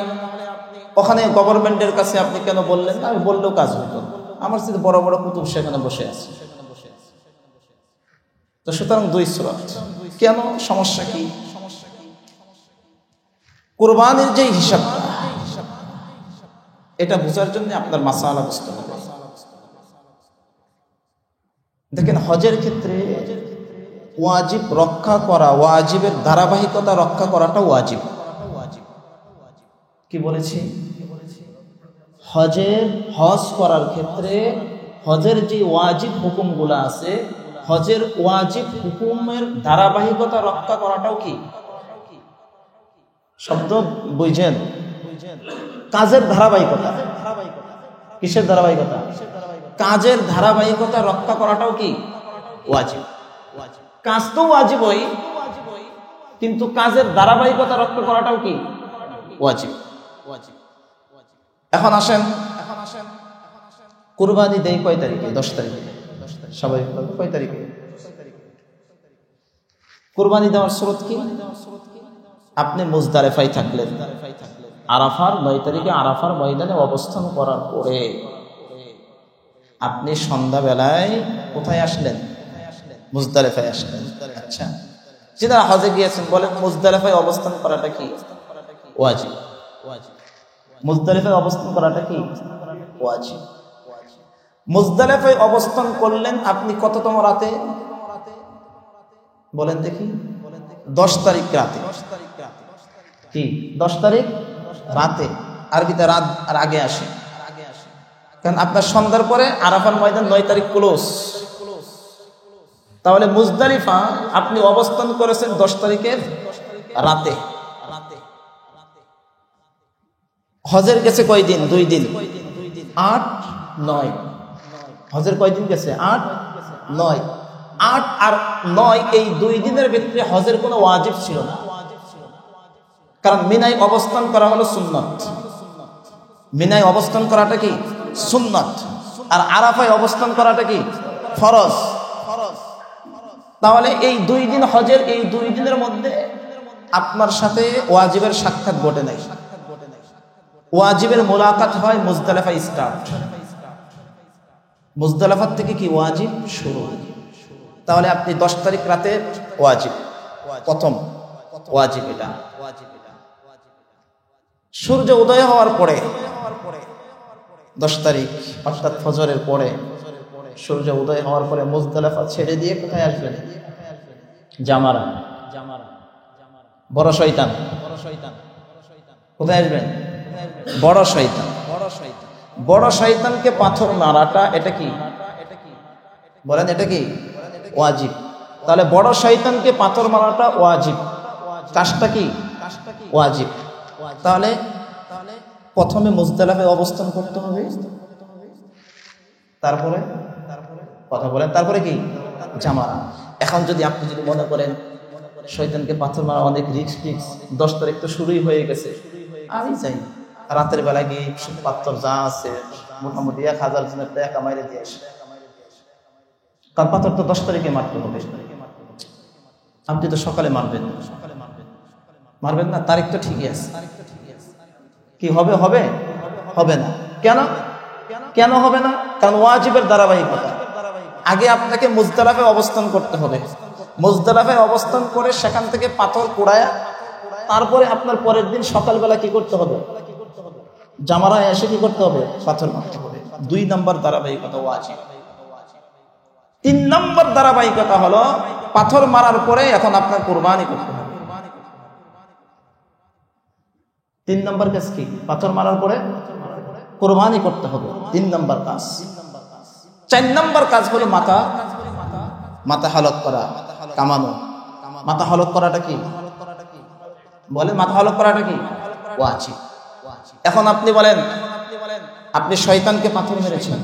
ওখানে গভর্নমেন্টের কাছে আপনি কেন বললেন? আমি বললেও কাজ হতো, আমার সাথে বড় বড় কুতুব সেখানে বসে আছে। তো সুতরাং 2 সুরাত কেন? সমস্যা কি? কুরবানির যে হিসাবটা, এটা বোঝার জন্য আপনার মাসালা বুঝতে হবে। দেখেন, হজের ক্ষেত্রে ওয়াজিব রক্ষা করা, ওয়াজিবের ধারাবাহিকতা রক্ষা করাটা ওয়াজিব। কি বলেছি? হজ করার ক্ষেত্রে হজের যে ওয়াজিব হুকুমগুলো আছে, হজের ওয়াজিব হুকুমের ধারাবাহিকতা রক্ষা করাটাও কি শব্দ বুঝেন? কাজের ধারাবাহিকতা। কিসের ধারাবাহিকতা? কাজের ধারাবাহিকতা রক্ষা করাটাও কি ওয়াজিব। কাজ তো ওয়াজিবই, কিন্তু কাজের ধারাবাহিকতা রক্ষা করাটাও কি ওয়াজিব। এখন আসেন, কুরবানি দেই কয় তারিখে? 10 তারিখে। সবাই কয় তারিখে? কুরবানি দেওয়ার সুরত কি? আপনি মুজদালিফায় থাকলেন, আরাফার 9 তারিখে আরাফার ময়দানে অবস্থান করার পরে আপনি সন্ধ্যাবেলায় কোথায় আসলেন? মুজদালিফায় আসলেন। আচ্ছা, যারা হজে গিয়েছেন বলেন, মুজদালিফায় অবস্থান করাটা কি ওয়াজিব? মুজদালিফায় অবস্থান করাটা কি ওয়াজিব? মুজদালিফায় অবস্থান করলেন আপনি কততম রাতে? বলেন দেখি। 10 তারিখ রাতে। কি 10 তারিখ রাতে? আরবিতে রাত আর আগে আসে, কারণ আপনার সন্ধ্যার পরে আরাফার ময়দান 9 তারিখ ক্লোজ। তাহলে মুজদালিফা আপনি অবস্থান করেছেন 10 তারিখের রাতে। হজের গেছে কয় দিন? 2 দিন, 8, 9। হজের কয় দিন গেছে? 8, 9। 8 আর 9 এই 2 দিনের ভিতরে হজের কোনো ওয়াজিব ছিল না, কারণ মিনায় অবস্থান করা হলো সুন্নত। মিনায় অবস্থান করাটা কি সুন্নত, আর আরাফায় অবস্থান করাটা কি ফরজ। তাহলে এই 2 দিন, হজের এই 2 দিনের মধ্যে আপনার সাথে ওয়াজিবের সাক্ষাৎ ঘটে নাই। ওয়াজিবের মোলাকাত হয় মুজদালিফায় স্টার্ট, মুজদালিফার থেকে কি ওয়াজিব শুরু। তাহলে আপনি 10 তারিখ রাতে ওয়াজিব, প্রথম ওয়াজিব এটা। সূর্য উদয় হওয়ার পরে 10 তারিখ অর্থাৎ ফজরের পরে, সূর্য উদয় হওয়ার পরে মুজদালিফা ছেড়ে দিয়ে কোথায় আসবেন? জামারা। বড় শয়তান। কোথায় আসবেন? বড় শয়তান। বড় শয়তানকে পাথর মারাটা এটা কি বলেন? এটা কি ওয়াজিব। তাহলে বড় শয়তানকে পাথর মারাটা ওয়াজিব, কাজটা কি ওয়াজিব। তাহলে প্রথমে মুজদালিফায় অবস্থান করতে হবে, তারপরে কথা বলেন, তারপরে কি জামারা। এখন যদি আপনি মনে করেন শয়তানকে পাথর মারা অনেক রিস্ক, 10 তারিখ তো শুরুই হয়ে গেছে, আমি যাই রাতের বেলা গিয়ে পাথর যা আছে মোটামুটি 1000 জনের টাকা মাইরে দিয়ে আসে, কারণ পাথর তো 10 তারিখে মারতে হবে। আপনি তো সকালে মারবেন না, তারিখ তো ঠিকই আছে। কি হবে? হবে না। কেন হবে না? কারণ ওয়াজিবের ধারাবাহিকতা। আগে আপনাকে মুজদালিফায় অবস্থান করতে হবে, মুজদালিফায় অবস্থান করে সেখান থেকে পাথর কুড়ায়া তারপরে আপনার পরের দিন সকালবেলা কি করতে হবে? জামারায় এসে কি করতে হবে? পাথর মারতে হবে। 2 নম্বর ধারাবাহিকতা ওয়াজিব। 3 নম্বর ধারাবাহিকতা হলো পাথর মারার পরে এখন আপনার কুরবানি করতে হবে। 3 নম্বর কাজ কি? পাথর মারার পরে কোরবানি করতে হবে, 3 নম্বর কাজ। 4 নম্বর কাজ হলো মাথা হালক করা, কামানো। মাথা হালক করাটা কি বলে? মাথা হালক করাটা কি? ওয়াজিব। এখন আপনি বলেন, আপনি শয়তানকে পাথর মেরেছেন,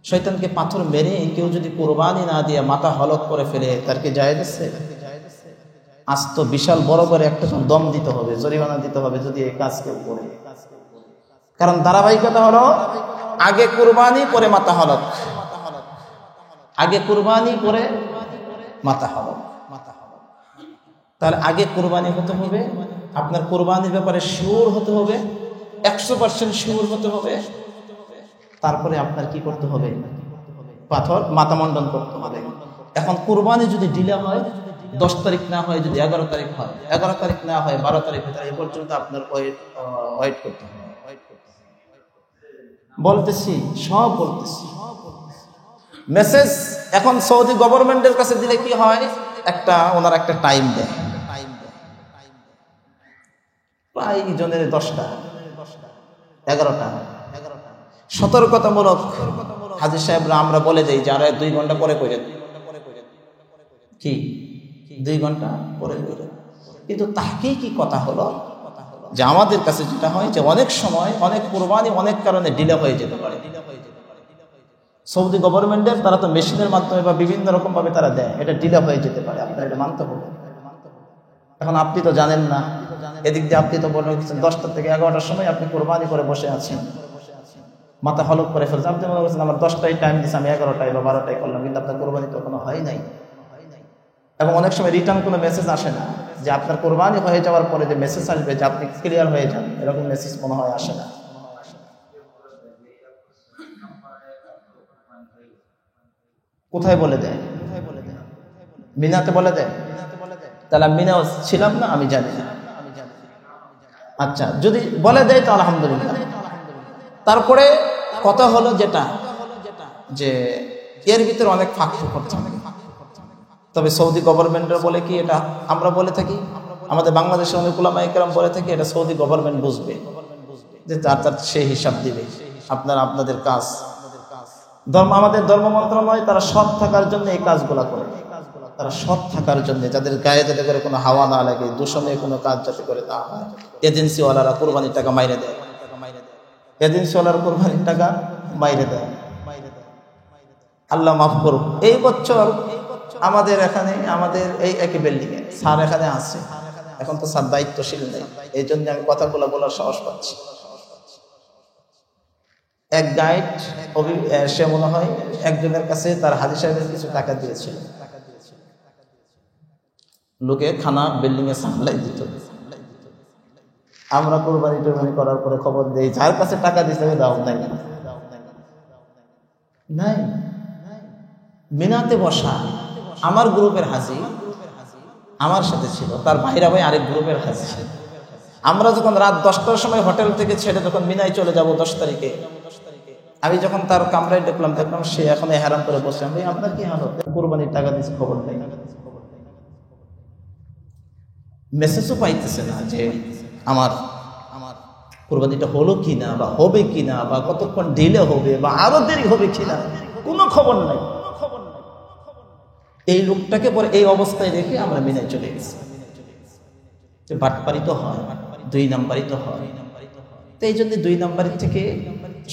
শয়তানকে পাথর মেরে কেউ যদি কোরবানি না দিয়ে মাথা হলক করে ফেলে, তার কি জায়েজ আছে? আজ তো বিশাল বড় করে একটা দম দিতে হবে, জরিমানা দিতে হবে যদি এই কাজ কেউ করে। কারণ ধারাবাহিকতা হলো আগে কুরবানি পরে মাথা হলক, আগে কুরবানি পরে মাথা হলক। তাহলে আগে কুরবানি হতে হবে, আপনার কুরবানির ব্যাপারে শিওর হতে হবে, 100% শিওর হতে হবে। তারপরে আপনার কি করতে হবে? পাথর মাথা মন্ডন করতে হবে। এখন কুরবানি যদি ডিলে হয়, 10 তারিখ না হয়, যদি 11 তারিখ হয়, 11 তারিখ না হয় 12 তারিখ হয়, এই পর্যন্ত আপনার ওয়েট করতে হবে। বলতেছি, সব বলতেছি। মেসেজ এখন সৌদি গভর্নমেন্টের কাছে দিলে কি হয়, ওনার একটা টাইম দেয়, প্রায় জনের 10টা 11টা সতর্কতামূলক হাজী সাহেবরা আমরা বলে দেই যে আরে 2 ঘন্টা পরে করেন, কি 2 ঘন্টা পরে করেন। কিন্তু তাহকিকি কথা হলো যে আমাদের কাছে যেটা হয় যে অনেক সময় অনেক কুরবানি অনেক কারণে ডিলে হয়ে যেতে পারে। সৌদি গভর্নমেন্টের তারা তো মেশিনের মাধ্যমে বা বিভিন্ন রকম ভাবে তারা দেয়, এটা ডিলে হয়ে যেতে পারে, আপনার এটা মানতে হবে। এখন আপনি তো জানেন না, এদিক দিয়ে আপনি তো বলে 10টা থেকে 11টার সময় আপনি কোরবানি করে বসে আছেন, মাথা হলক করে ফেলছে। আপনি মনে করছেন আমার 10টায় টাইম দিচ্ছে, আমি 11টায় বা 12টায় করলাম, কিন্তু আপনার কোরবানি তো কোনো হয় নাই। এবং অনেক সময় রিটার্ন কোনো মেসেজ আসে না যে আপনার কোরবানি হয়ে যাওয়ার পরে যে মেসেজ আসবে যে আপনি ক্লিয়ার হয়ে যান, এরকম মেসেজ মনে হয় আসে না। কোথায় বলে দেয়? মিনাতে বলে দেয়। তাহলে আমি মিনাও ছিলাম না, আমি জানি না। আচ্ছা, যদি বলে দেয় তো আলহামদুলিল্লাহ। তারপরে কথা হলো যেটা যে এর ভিতরে অনেক ফাঁক করছে। তবে সৌদি গভর্নমেন্টের বলে কি, এটা আমরা বলে থাকি, আমাদের বাংলাদেশের অনেক উলামায়ে কেরাম বলে থাকি, এটা সৌদি গভর্নমেন্ট বুঝবে যে তার সেই হিসাব দিবে। আপনাদের কাজ আমাদের ধর্ম মন্ত্রণালয় তারা সৎ থাকার জন্য এই কাজগুলা করে, তারা সৎ থাকার জন্য, যাদের গায়ে যাতে করে কোনো হাওয়া না লাগে, দূষণে কোনো কাজ যাতে করে না হয়। এজেন্সিওয়ালারা কোরবানির টাকা মাইরে দেয়, এজেন্সিওয়ালার কোরবানির টাকা মাইরে দেয়। আল্লাহ মাফ করুক। এই বছর আমাদের এখানে, আমাদের এই একই বিল্ডিংয়ে স্যার এখানে আসছে, এখন তো স্যার দায়িত্বশীল নেই, এই জন্য আমি কথাগুলো বলার সাহস পাচ্ছি। এক গাইড সে মনে হয় একজনের কাছে তার হাজী সাহেবের কিছু টাকা দিয়েছিল, লোকে খানা বিল্ডিং এ সাপ্লাই দিত। আমরা কোরবানি টোরবানি করার পরে খবর দেই, যার কাছে টাকা দিতে হবে দাও নাই নাই। মিনাতে বসা আমার গ্রুপের হাজী আমার সাথে ছিল, তার ভাইরা ভাই আরেক গ্রুপের হাজী। আমরা যখন রাত 10টার সময় হোটেল থেকে ছেড়ে যখন মিনায় চলে যাব 10 তারিখে, আমি যখন তার কামরায় দেখলাম সে এখন হেরান করে বসে, আমি আপনার কি হালত, কোরবানির টাকা দিচ্ছে খবর নেই, মেসেজও পাইতেছে না যে আমার কোরবানিটা হলো কিনা বা হবে কিনা বা কতক্ষণ ডিলে হবে বা আরো দেরি হবে কিনা, কোনো খবর নাই। এই লোকটাকে পরে এই অবস্থায় রেখে আমরা মিনায় চলে গেছি। বাটপারি তো হয়, 2 নাম্বারই তো হয়। তো এই জন্য 2 নাম্বারের থেকে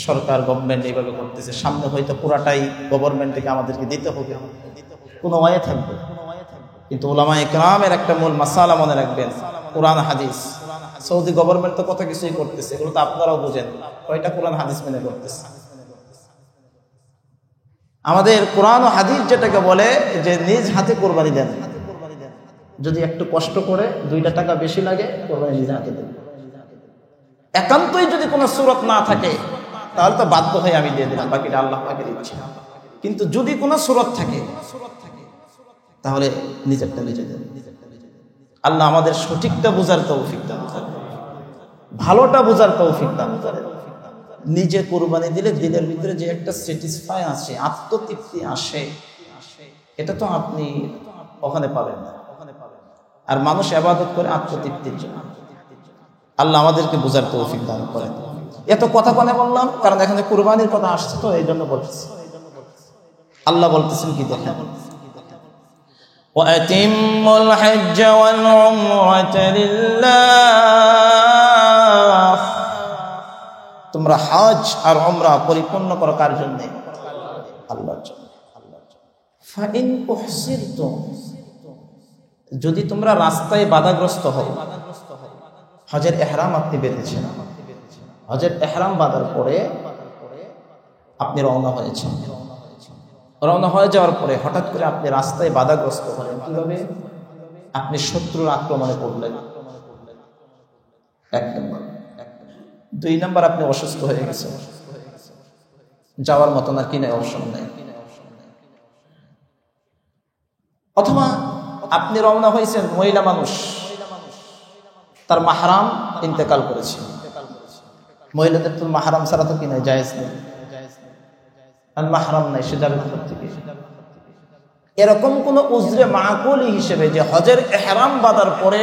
সরকার গভর্নমেন্ট এইভাবে করতেছে, সামনে হয়তো পুরাটাই গভর্নমেন্ট থেকে আমাদেরকে দিতে হবে, কোনো ওয়ে থাকবে। কিন্তু উলামায়ে কেরামের একটা মূল মাসালা মনে রাখবেন, কোরআন হাদিস। সৌদি গভর্নমেন্ট তো কত কিছুই করতেছে, এগুলো তো আপনারাও বুঝেন, কয়টা কোরআন হাদিস মেনে করতেছে। আমাদের কোরআন ও হাদিস যেটাকে বলে যে নিজ হাতে কোরবানি দেন, যদি একটু কষ্ট করে 2টা টাকা বেশি লাগে কোরবানি নিজ হাতে দেন। একান্তই যদি কোনো সুরত না থাকে তাহলে তো বাধ্য হয়ে আমি দিয়ে দিলাম, বাকিটা আল্লাহ পাকের ইচ্ছা। কিন্তু যদি কোনো সুরত থাকে তাহলে নিজেরটা নিজে দেন। আল্লাহ আমাদের সঠিকটা বোঝার তৌফিক দান করেন, ভালোটা বোঝার তৌফিক দান করেন। নিজে কোরবানি দিলে দিলের ভিতরে যে একটা স্যাটিসফাই আসে, আত্মতৃপ্তি আসে, এটা তো আপনি ওখানে পাবেন না। আর মানুষ ইবাদত করে আত্মতৃপ্তির জন্য। আল্লাহ আমাদেরকে বোঝার তৌফিক দান করেন। এত কথা কেন বললাম? কারণ এখানে কুরবানির কথা আসছে, তো এই জন্য বলতেছি। আল্লাহ বলতেছেন কি দেখেন, وَأَتِمُّوا الْحَجَّ وَالْعُمْرَةَ لِلَّهِ, তোমরা হজ আর উমরা পরিপূর্ণ করো কার জন্য? আল্লাহর জন্য। فَإِنْ أُحْصِرْتُمْ, যদি তোমরা রাস্তায় বাধাগ্রস্ত হও, হজের ইহরাম আপনি বেঁধেছেন, হজের ইহরাম বাঁধার পরে আপনি রওনা হয়েছেন, রওনা হয়ে যাওয়ার পরে হঠাৎ করে আপনি রাস্তায় বাধাগ্রস্ত হলেন। কিভাবে? আপনি শত্রুর আক্রমণে পড়লেন, 1 নম্বর। 2 নম্বর, আপনি অসুস্থ হয়ে গেছেন, যাওয়ার মতো না কিনে অপশন নেই। অথবা আপনি রওনা হয়েছেন, মহিলা মানুষ, তার মাহরাম ইন্তেকাল করেছে। মহিলাদের তো মাহরাম ছাড়া তো কিনে জায়েজ নেই, আর মাহরাম নাই, সে যাবে কোথা থেকে? এরকম কোন উজরে মাকুলি হিসেবে যে হজের ইহরাম বাঁধার পরে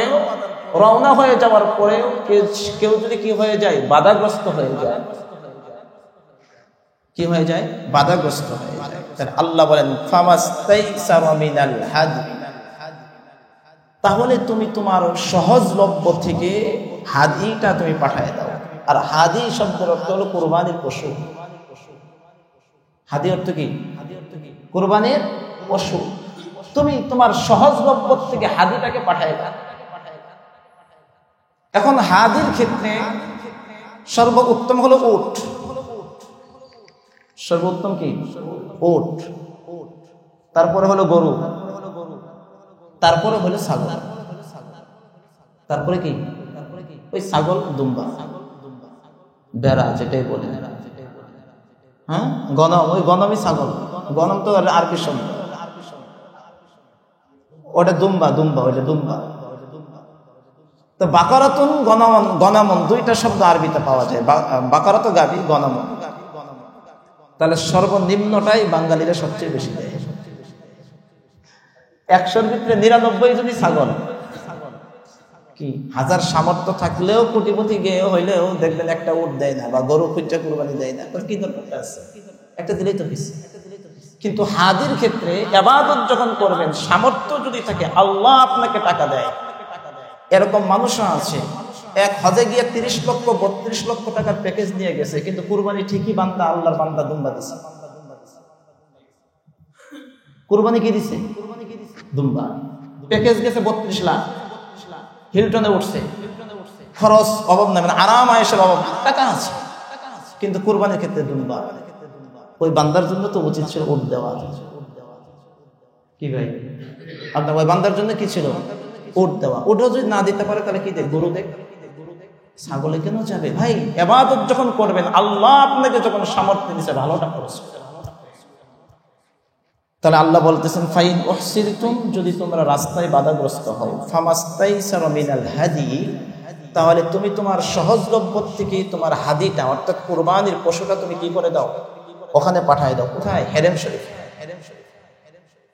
রওনা হয়ে যাওয়ার পরে কেউ যদি কি হয়ে যায়, বাধাগ্রস্ত হয়ে যায়, কি হয়ে যায়? বাধাগ্রস্ত হয়ে যায়। তাহলে আল্লাহ বলেন ফামাস্তাইসারা মিনাল হাদি, তাহলে তুমি তোমার সহজলভ্য থেকে হাদিটা তুমি পাঠিয়ে দাও। আর হাদি শব্দের অর্থ হলো কুরবানির পশু। হাদি অর্থ কি? কুরবানির পশু। তুমি তোমার সহজলভ্য থেকে হাদিটাকে পাঠিয়ে দাও। এখন হাদির ক্ষেত্রে সর্বোত্তম হলো উট। সর্বোত্তম কি? উট। তারপরে হলো গরু, তারপরে হলো ছাগল, তারপরে কি? ওই ছাগল, দুম্বা, বেড়া যেটাই বলে, হ্যাঁ, গনম, ওই গনমই ছাগল। গনম তো আরবি শব্দ, ওটা দুম্বা, দুম্বা, ওইটা দুম্বা। তো বাকারাতুন গনামন, গনামন দুইটা শব্দ আরবিতে পাওয়া যায়। বাকারাত গাবি, গনামন। তাহলে সর্বনিম্নটাই বাঙালিরা সবচেয়ে বেশি দেয়। 100-র ভিতরে 99 যদি ছাগল, কি হাজার সামর্থ্য থাকলেও কোটিপতি গিয়ে হইলেও দেখবেন একটা উট দেয় না, বা গরু খুঁজা কুরবানি দেয় না। কি দরকার আছে? একটা দিলেই তো বেশি। কিন্তু হাদির ক্ষেত্রে ইবাদত যখন করবেন, সামর্থ্য যদি থাকে, আল্লাহ আপনাকে টাকা দেয়। এরকম মানুষও আছে, এক হজে গিয়ে 30 লক্ষ 32 লক্ষ টাকার প্যাকেজ নিয়ে গেছে, কিন্তু কুরবানি ঠিকই বান্দা, আল্লাহর বান্দা দুম্বা দিছে। কুরবানি কি দিছে? দুম্বা। প্যাকেজ গেছে 32 লাখ, হিলটনে উঠছে, খরচ অভাব নাই, মানে আরাম আয়েশের অভাব, টাকা আছে, কিন্তু কুরবানির ক্ষেত্রে দুম্বা। ওই বান্দার জন্য তো উচিত ছিল উট দেওয়া। কি ভাই, আপনার ওই বান্দার জন্য কি ছিল? উট দেওয়া। উটও যদি না দিতে পারে তাহলে কি দেখ? গরু দেখ, ছাগলে কেন যাবে? ভাই ইবাদত যখন করবেন, আল্লাহ আপনাকে যখন সামর্থ্য দিয়েছে, ভালোটা খরচ। তাহলে আল্লাহ বলতেছেন ফাইন উহসিরতুম, যদি তোমরা রাস্তায় বাধাগ্রস্ত হও, ফামাস্তাইসারা মিনাল হাদি, তাহলে তুমি তোমার সহজলভ্য থেকে তোমার হাদিটা অর্থাৎ কুরবানির পশুটা তুমি কি করে দাও? ওখানে পাঠিয়ে দাও। কোথায়? হেরেম শরীফ।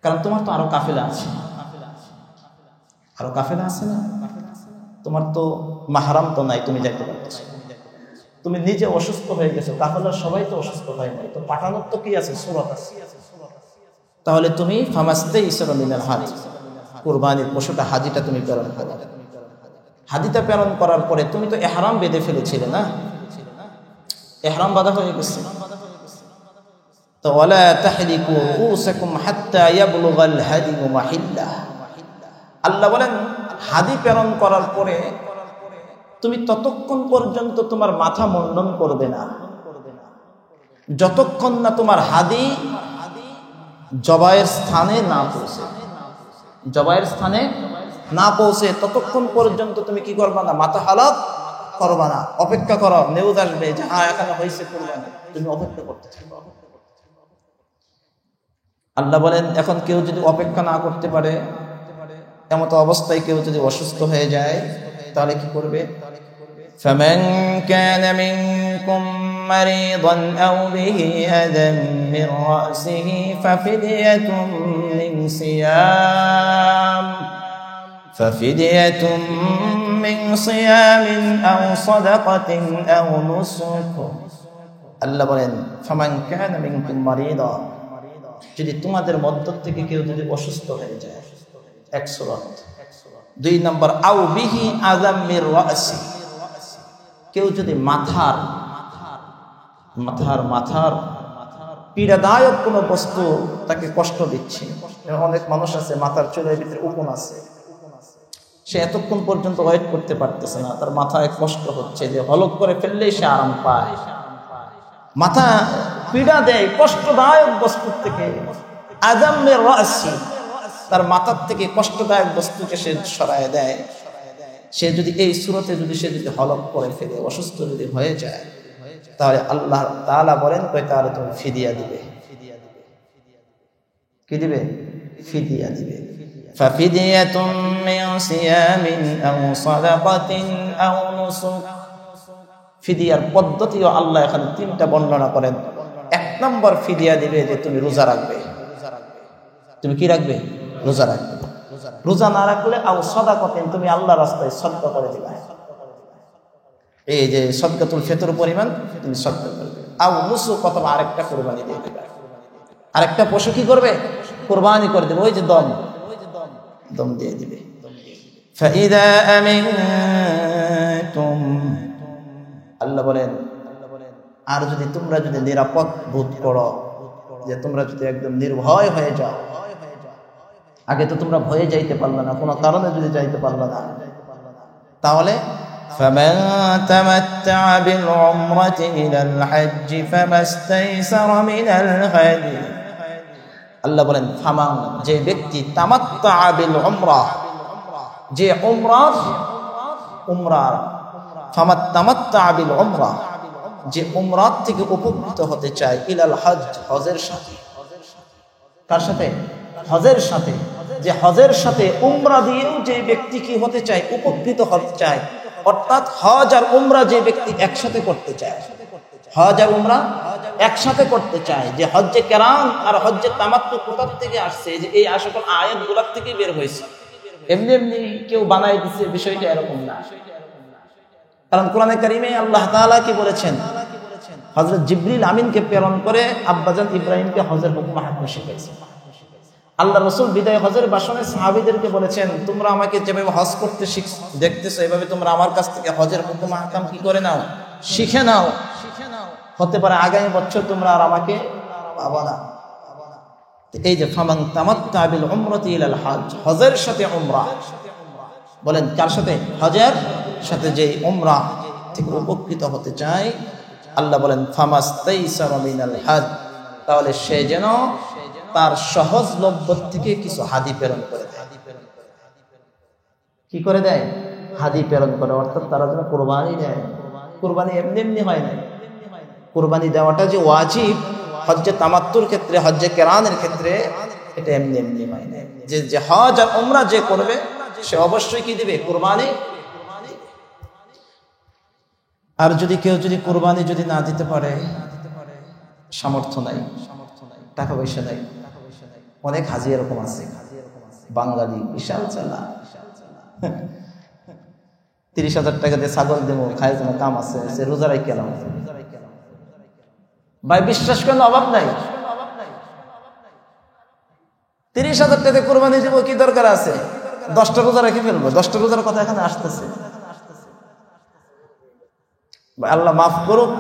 কারণ তোমার তো আরো কাফেলা আছে, আরো কাফেলা আছে না? তোমার তো মাহরাম তো নাই, তুমি যাইতে পারছো। তুমি নিজে অসুস্থ হয়ে গেছো, কাফেলার সবাই তো অসুস্থ হয় নাই, তো পাঠানোর তো কি আছে? সূরত আছে। তাহলে তুমি ফামাস্তাইসারা মিনাল হাদি, কুরবানির পশুটা হাদিটা তুমি প্রেরণ করো। হাদিটা প্রেরণ করার পরে তুমি তো ইহরাম বেঁধে ফেলেছিলে না? ইহরাম বাঁধা হয়ে গেছে। তো ওয়ালা তাহলিকু রুউসাকুম হাত্তা ইয়াবলুগাল হাদিয়ু মাহিল্লাহ, আল্লাহ বলেন হাদি প্রেরণ করার পরে তুমি ততক্ষণ পর্যন্ত তোমার মাথা মুন্ডন করবে না, যতক্ষণ না তোমার হাদি জবাইয়ের স্থানে না পৌঁছে। জবাইয়ের স্থানে না পৌঁছে ততক্ষণ পর্যন্ত তুমি কি করবা না? মাথা হালাত করবা না, অপেক্ষা করো। নিউজ আসবে যে হ্যাঁ এখানে হয়েছে কুরবানি, তুমি অপেক্ষা করতে থাকো। আল্লাহ বলেন এখন কেউ যদি অপেক্ষা না করতে পারে, এমত অবস্থায় কেউ যদি অসুস্থ হয়ে যায়, তাহলে কি করবে? فمن كان منكم مريضا أو به أذى من رأسه ففدية من صيام أو صدقة أو نسك আল্লাহ বলেন ফামান কানা মিনকুম মারিদা, যদি তোমাদের মধ্য থেকে কেউ যদি অসুস্থ হয়ে যায়, এক সূরা। 2 নম্বর আও বিহি আযাম মির রাসি, কেউ যদি মাথার পীড়াদায়ক কোনো বস্তু তাকে কষ্ট দিচ্ছে। অনেক মানুষ আছে মাথার চুলের ভিতরে উকুন আছে, সে এতক্ষণ পর্যন্ত ওয়েট করতে পারতেছে না, তার মাথায় কষ্ট হচ্ছে, যে হলক করে ফেললেই সে আরাম পায়। মাথা পীড়া দেয় কষ্টদায়ক বস্তু থেকে, আযামের রাসি, তার মাথার থেকে কষ্টদায়ক বস্তুকে সে সরায় দেয়। সে যদি এই সূরাতে সে যদি হলক করে ফেলে, অসুস্থ যদি হয়ে যায়, তাহলে আল্লাহ তাআলা বলেন তাহলে তুমি ফিদিয়া দিবে। কি দিবে? ফিদিয়া দিবে। ফাফিদিয়াতুম মিন সিয়ামিন আও সাদাকাতিন আও নুসুক। ফিদিয়ার পদ্ধতিও আল্লাহ এখানে 3টা বর্ণনা করেন। 1 নম্বর ফিদিয়া দিবে যে তুমি রোজা রাখবে। তুমি কি রাখবে? রোজা রাখবে। রোজা না রাখলে আও সাদাকাতিন, তুমি আল্লাহর রাস্তায় সদকা করে দিবে। এই যে সদকাতুল ফিতর পরিমাণ তুমি সদকা করবে। আও নুসুক, অথবা আরেকটা কুরবানি দিয়ে দিবে। আরেকটা পশু কি করবে? কুরবানি করে দেবে। ওই যে দম দিয়ে দিবে। ফাইদা আমিনতুম, আল্লাহ বলেন আর যদি তোমরা যদি নিরাপদ বোধ করো, যে তোমরা যদি একদম নির্ভয় হয়ে যাও, আগে তো তোমরা ভয়ে যাইতে পারলে না, কোনো কারণে যদি যাইতে পারলে না, তাহলে فمن تمتع بالعمرة إلى الحج فما استيسر من الهدي, আল্লাহ বলেন ফামান, যে ব্যক্তি তামাত্তা বিল উমরা, যে উমরা ফামাত তামাত্তা বিল উমরা, যে উমরাত থেকে উপকৃত হতে চায়, ইলাল হজ, হজের সাথে। কার সাথে? হজের সাথে। যে হজের সাথে উমরা দিয়েও যে ব্যক্তি কি হতে চায়? উপকৃত হতে চায়। অর্থাৎ হজ আর উমরা যে ব্যক্তি একসাথে করতে চায়, হজ আর উমরা একসাথে করতে চায়, যে হজ্জে কেরান আর হজ্জে তামাত্তু কোথা থেকে আসছে? যে এই সকল আয়াতগুলোর থেকে বের হয়েছে। এমনি এমনি কেউ বানাই দিচ্ছে, বিষয়টা এরকম না। কারণ কোরআনে কারিমে আল্লাহ তাআলা কি বলেছেন? হযরত জিবরিল আমিনকে প্রেরণ করে আব্বাজান ইব্রাহিমকে হজের হুকুম হাকিম শিখাইছেন। আল্লাহ রাসূল বিদায় হজের ভাষণে সাহাবীদেরকে বলেছেন, তোমরা আমাকে যেভাবে হজ করতে দেখতেছো, এভাবে তোমরা আমার কাছ থেকে হজের হুকুম হাকাম কি করে নাও? শিখে নাও। হতে পারে আগামী বছর তোমরা আর আমাকে পাবা না। এই যে ফামান তামাত্তা বিল উমরাতি ইলাল হজ, হজের সাথে উমরা। বলেন কার সাথে? হজের সাথে। যে উমরা থেকে উপকৃত হতে চায়, আল্লাহ বলেন ফামাস্তাইসারা মিনাল হজ, তাহলে সে যেন তার সহজলভ্য থেকে কিছু হাদি প্রেরণ করে দেয়। কি করে দেয়? হাদি প্রেরণ করে। অর্থাৎ তারা যেন কুরবানি দেয়। কুরবানি এমনি এমনি হয় না। কুরবানি দেওয়াটা যে ওয়াজিব হজ্জে তামাত্তুর ক্ষেত্রে, হজ্জে কেরানের ক্ষেত্রে, এটা এমনি এমনি হয় না। যে হজ আর উমরা যে করবে, সে অবশ্যই কি দিবে? কুরবানি। আর যদি কেউ কুরবানি না দিতে পারে, সামর্থ্য নাই, টাকা পয়সা নাই। অনেক হাজি এরকম আছে, বাঙালি বিশাল চালা, 30,000 টাকা দিয়ে ছাগল দেবো, খাই যেন কাম আছে, সে রোজারাই কেলাম। ভাই বিশ্বাস করেন, অভাব নাই। 30,000 টাকা কোরবানি দিব, কি দরকার আছে? 10টা রোজা রেখে ফেলবো। 10টা রোজার কথা এখানে আসতেছে। আল্লাহ মাফ করুক।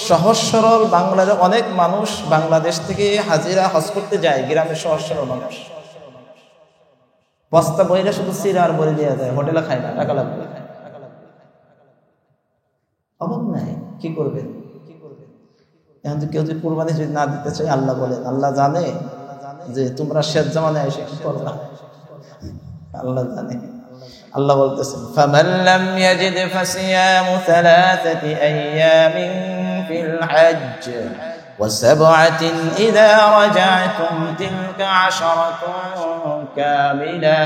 সহজ সরল বাংলাদেশ, অনেক মানুষ বাংলাদেশ থেকে হাজিরা হজ করতে যায়, গ্রামের সহজ সরল মানুষ। বস্তা বইরা শুধু সিরা আর বলে দেওয়া যায়, হোটেলে খায় না, টাকা লাগবে। অভাব নাই, কি করবেন? এখন কেউ যদি কুরবানি না দিতে চায়, আল্লাহ বলেন, আল্লাহ জানে যে তোমরা শেষ জামানায় এসে কি করবা, আল্লাহ জানে। আল্লাহ বলতেছেন ফামান লাম ইয়াজিদ ফাসিয়ামু 3 আইয়ামিন ফিল হজ্জ ওয়া 7 ইযা রাজা'তুম তিলকা 'আশারাতুন কামিলা।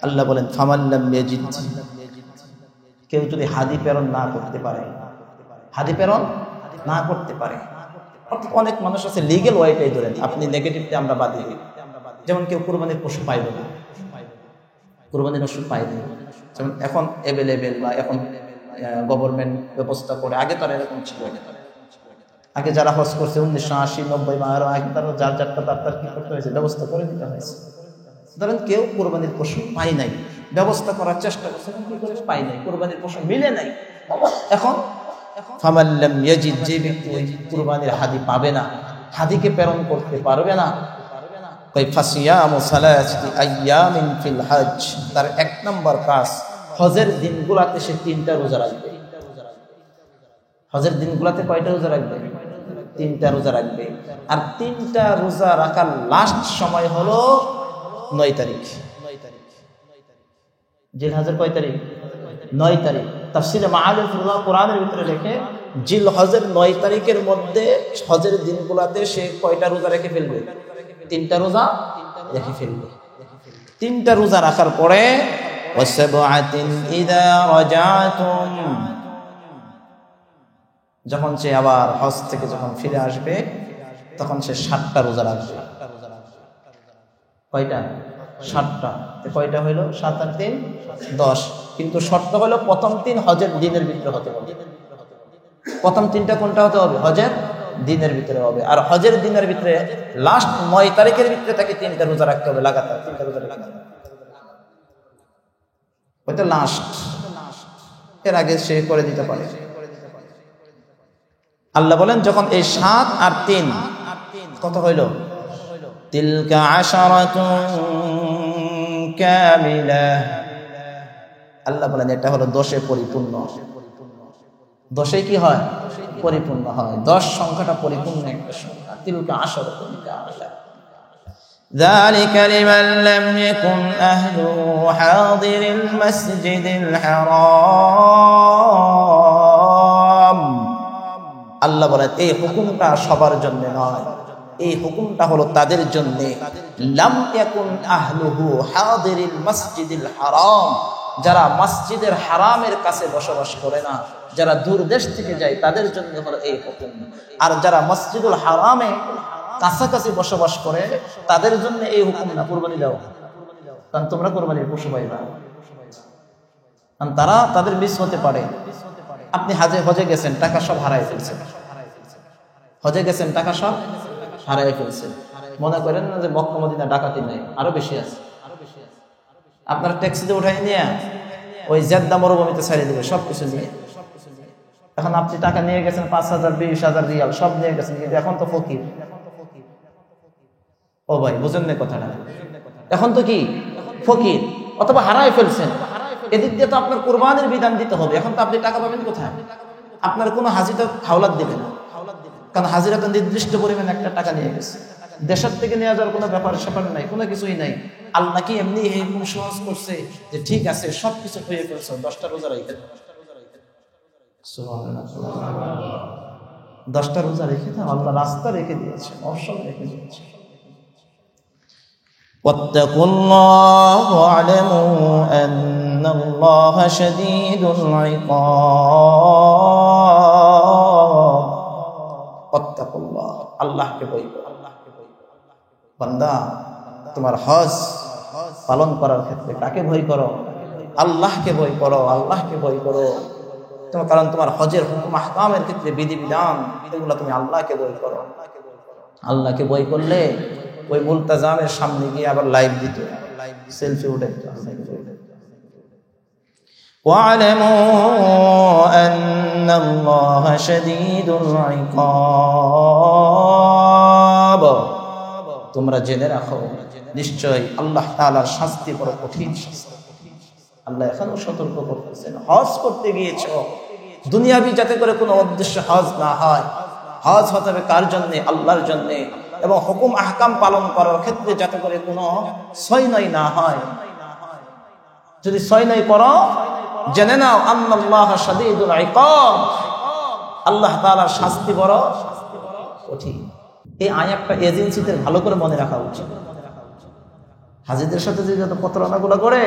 আল্লাহ বলেন ফামান লাম ইয়াজিদ, কেউ যদি হাদি প্রেরণ না করতে পারে, হাদি প্রেরণ না করতে পারে। অনেক মানুষ আছে লিগ্যাল ওয়েটাই ধরেন, আপনি নেগেটিভটা আমরা বাদ দিই। যেমন কেউ কুরবানির পশু পাইবে না, কুরবানির পশু পায়নি। যেমন এখন অ্যাভেলেবেল বা এখন গভর্নমেন্ট ব্যবস্থা করে, আগে তারা এরকম ছিল। আগে যারা হজ করছে 1980, 90 বা আরো আগে, তারা যার যারটা তার কি করতে হয়েছে, ব্যবস্থা করে দিতে হয়েছে। ধরেন কেউ কোরবানির পশু পাই নাই, ব্যবস্থা করার চেষ্টা করছে, কি করে পাই নাই, কোরবানির পশু মিলে নাই। এখন ফামাল্লাম ইয়াজিদ, যে ব্যক্তি ওই কুরবানির হাদি পাবে না, হাদিকে প্রেরণ করতে পারবে না, কই ফাসিয়ামু সালাসি আইয়ামিন ফিল হজ, তার 1 নম্বর কাজ হজের দিনগুলোতে সে 3টা রোজা রাখবে। হজের দিনগুলোতে কয়টা রোজা রাখবে? 3টা রোজা রাখবে। আর 3টা রোজা রাখার লাস্ট সময় হলো 9 তারিখ। জিলহজের কয় তারিখ? 9 তারিখ। তাফসীরে মাআলিম ফুরুল কোরআনের ভিতরে লেখে জিলহজের 9 তারিখের মধ্যে হজের দিনগুলোতে সে কয়টা রোজা রেখে ফেলবে? 3টা রোজা রেখে ফেলবে। 3টা রোজা রাখার পরে ওয়াসাবআতিন ইযা রাজাতুম, যখন সে আবার হজ থেকে যখন ফিরে আসবে তখন সে 7টা রোজা রাখবে। কয়টা? 7টা। কয়টা হইল? 7 আর 3 10। কিন্তু শর্ত হলো প্রথম 3 হজের দিনের ভিতরে হতে হবে। প্রথম 3টা কোনটা হতে হবে? হজের দিনের ভিতরে হবে। আর হজের দিনের ভিতরে লাস্ট 9 তারিখের ভিতরে তাকে 3টা রোজা রাখতে হবে লাগাতার, 3টা রোজা লাগাতার। ওইটা লাস্ট, এর আগে সে করে দিতে পারে। আল্লাহ বলেন যখন এই 7 আর 3 কত হইল? তিলকা আশারাতুন কামিলা। আল্লাহ বলেন এটা হলো 10-এ পরিপূর্ণ। 10-এ কি হয়? পরিপূর্ণ হয়। 10 সংখ্যাটা পরিপূর্ণ একটা সংখ্যা। তিলকা আশারাতুন কামিলা। যালিকা লিমান লাম ইয়াকুন আহলুহু হাদিরিল মাসজিদিল হারাম। আল্লাহ বলেন এই হুকুমটা সবার জন্য নয়, এই হুকুমটা হলো তাদের জন্য। লাম ইয়াকুন আহলুহু হাদিরিল মাসজিদিল হারাম, যারা মসজিদের হারামের কাছে বসবাস করে না, যারা দূর দেশ থেকে যায় তাদের জন্য হলো এই হুকুম। আর যারা মসজিদুল হারামে কাছাকাছি বসবাস করে তাদের জন্য এই হুকুম না, কুরবানি দাও, কারণ তোমরা কুরবানির পশু পাইবা। কারণ তারা তাদের মিস হতে পারে। আপনি হজে গেছেন, টাকা সব হারাই ফেলছেন। হজে গেছেন, টাকা সব হারাই ফেলছেন। মনে করেন না যে মক্কা মদিনা ডাকাতি নাই, আরো বেশি আছে। আপনার ট্যাক্সিতে উঠাই নিয়ে ওই জেদ্দা মরুভূমিতে ছাড়িয়ে দেবে সবকিছু নিয়ে। এখন আপনি টাকা নিয়ে গেছেন 5,000 20,000 রিয়াল সব নিয়ে গেছেন, কিন্তু এখন তো ফকির। ও ভাই বুঝেন না কথাটা? এখন তো কি ফকির, অথবা হারাই ফেলছেন। এদিক দিয়ে তো আপনার কুরবানির বিধান দিতে হবে। এখন তো আপনি টাকা পাবেন কোথায়? আপনার কোনো হাজি তো হাওলাত দিবে না, কারণ হাজিরা তো নির্দিষ্ট পরিমাণ একটা টাকা নিয়ে গেছে। দেশের থেকে নিয়ে যাওয়ার কোনো ব্যাপার স্যাপার নাই, কোনো কিছুই নাই। আল্লাহ কি এমনি এরকম সহজ করছে যে ঠিক আছে সবকিছু হয়ে ফেলছে, 10টা রোজা রেখে 10টা রোজা রেখে দাও। আল্লাহ রাস্তা রেখে দিয়েছে, অপশন রেখে দিয়েছে। ওয়াত্তাকুল্লাহ ওয়া'লামু আন্নাল্লাহা শাদীদুল ইকাব। ওয়াত্তাকুল্লাহ, আল্লাহকে ভয় করো। বান্দা তোমার হজ পালন করার ক্ষেত্রে কাকে ভয় করো? আল্লাহকে ভয় করো, আল্লাহকে ভয় করো। তোমার কারণ তোমার হজের হুকুম আহকামের ক্ষেত্রে বিধিবিধান এগুলো তুমি আল্লাহকে ভয় করো। আল্লাহকে ভয় করলে ওই মুলতাজামের সামনে গিয়ে আবার লাইভ দিত, সেলফি উঠাইতো। ওয়া'লামু আন্নাল্লাহা শাদীদুল ইকাব। তোমরা জেনে রাখো নিশ্চয় আল্লাহ তাআলার শাস্তি বড় কঠিন শাস্তি। আল্লাহ এখনো সতর্ক করতেছেন, হজ করতে গিয়েছ দুনিয়াবি যাতে করে কোনো উদ্দেশ্য হজ না হয়। হজ হতে হবে কার জন্য? আল্লাহর জন্য। এবং হুকুম আহকাম পালন করার ক্ষেত্রে যাতে করে কোনো সয়নয় না হয়। যদি সয়নয় করো জেনে নাও আন্নাল্লাহা শাদীদুল ইকাব, আল্লাহ তাআলার শাস্তি বড় কঠিন। এই আয়াতটা এজেন্সিদের ভালো করে মনে রাখা উচিত। হাজিদের সাথে যে যত প্রতারণাগুলো করে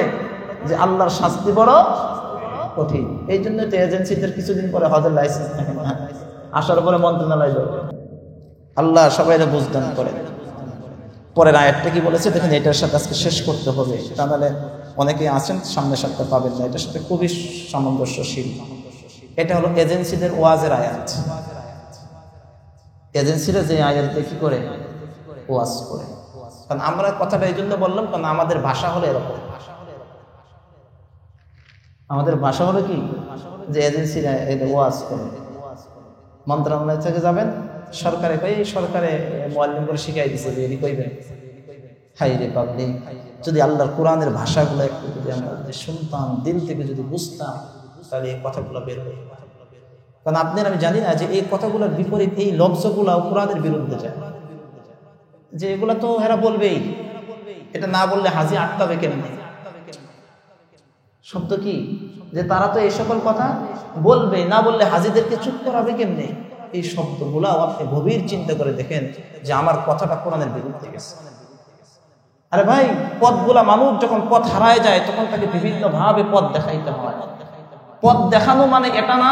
যে আল্লাহর শাস্তি বড় কঠিন, এই জন্য তো এজেন্সিদের কিছুদিন পরে হজের লাইসেন্স থাকে না, আসার পরে মন্ত্রণালয় যাবে। আল্লাহ সবাইকে বুঝদান করে। পরের আয়াতটা কি বলেছে দেখেন, এটার সাথে আজকে শেষ করতে হবে, তা নাহলে অনেকে আছেন সামনে সাথে পাবেন না, এটার সাথে খুবই সামঞ্জস্যশীল। এটা হলো এজেন্সিদের ওয়াজের আয়াত। এজেন্সিরা যে আয়াত দিয়ে কি করে ওয়াজ করে, কারণ আমরা কথাটা এই জন্য বললাম কারণ আমাদের ভাষা হলো এরকম। আমাদের ভাষা হলো কি যে এজেন্সিরা ওয়াজ করে, মন্ত্রণালয় থেকে যাবেন সরকারে কই সরকারে মুআল্লিম করে শিখাই দিছে যে এটি কইবেন। হাই রে পাবলিক, যদি আল্লাহর কোরআনের ভাষাগুলো একটু যদি আমরা যদি শুনতাম, দিল থেকে যদি বুঝতাম, তাহলে এই কথাগুলো বের হতো। কারণ আপনার আমি জানি না যে এই কথাগুলোর বিপরীত এই লফজগুলো কোরআনের বিরুদ্ধে যায়, যে এগুলা তো এরা বলবেই, এটা না বললে হাজি আটকাবে কেমনে। শব্দ কি যে তারা তো এই সকল কথা বলবে, না বললে হাজিদেরকে চুপ করাবে কেমনে। এই শব্দগুলা আপনি গভীর চিন্তা করে দেখেন যে আমার কথাটা কোরআনের বিরুদ্ধে গেছে। আরে ভাই, পথগুলা মানুষ যখন পথ হারায় যায় তখন তাকে বিভিন্ন ভাবে পথ দেখাইতে হয়। পথ দেখানো মানে এটা না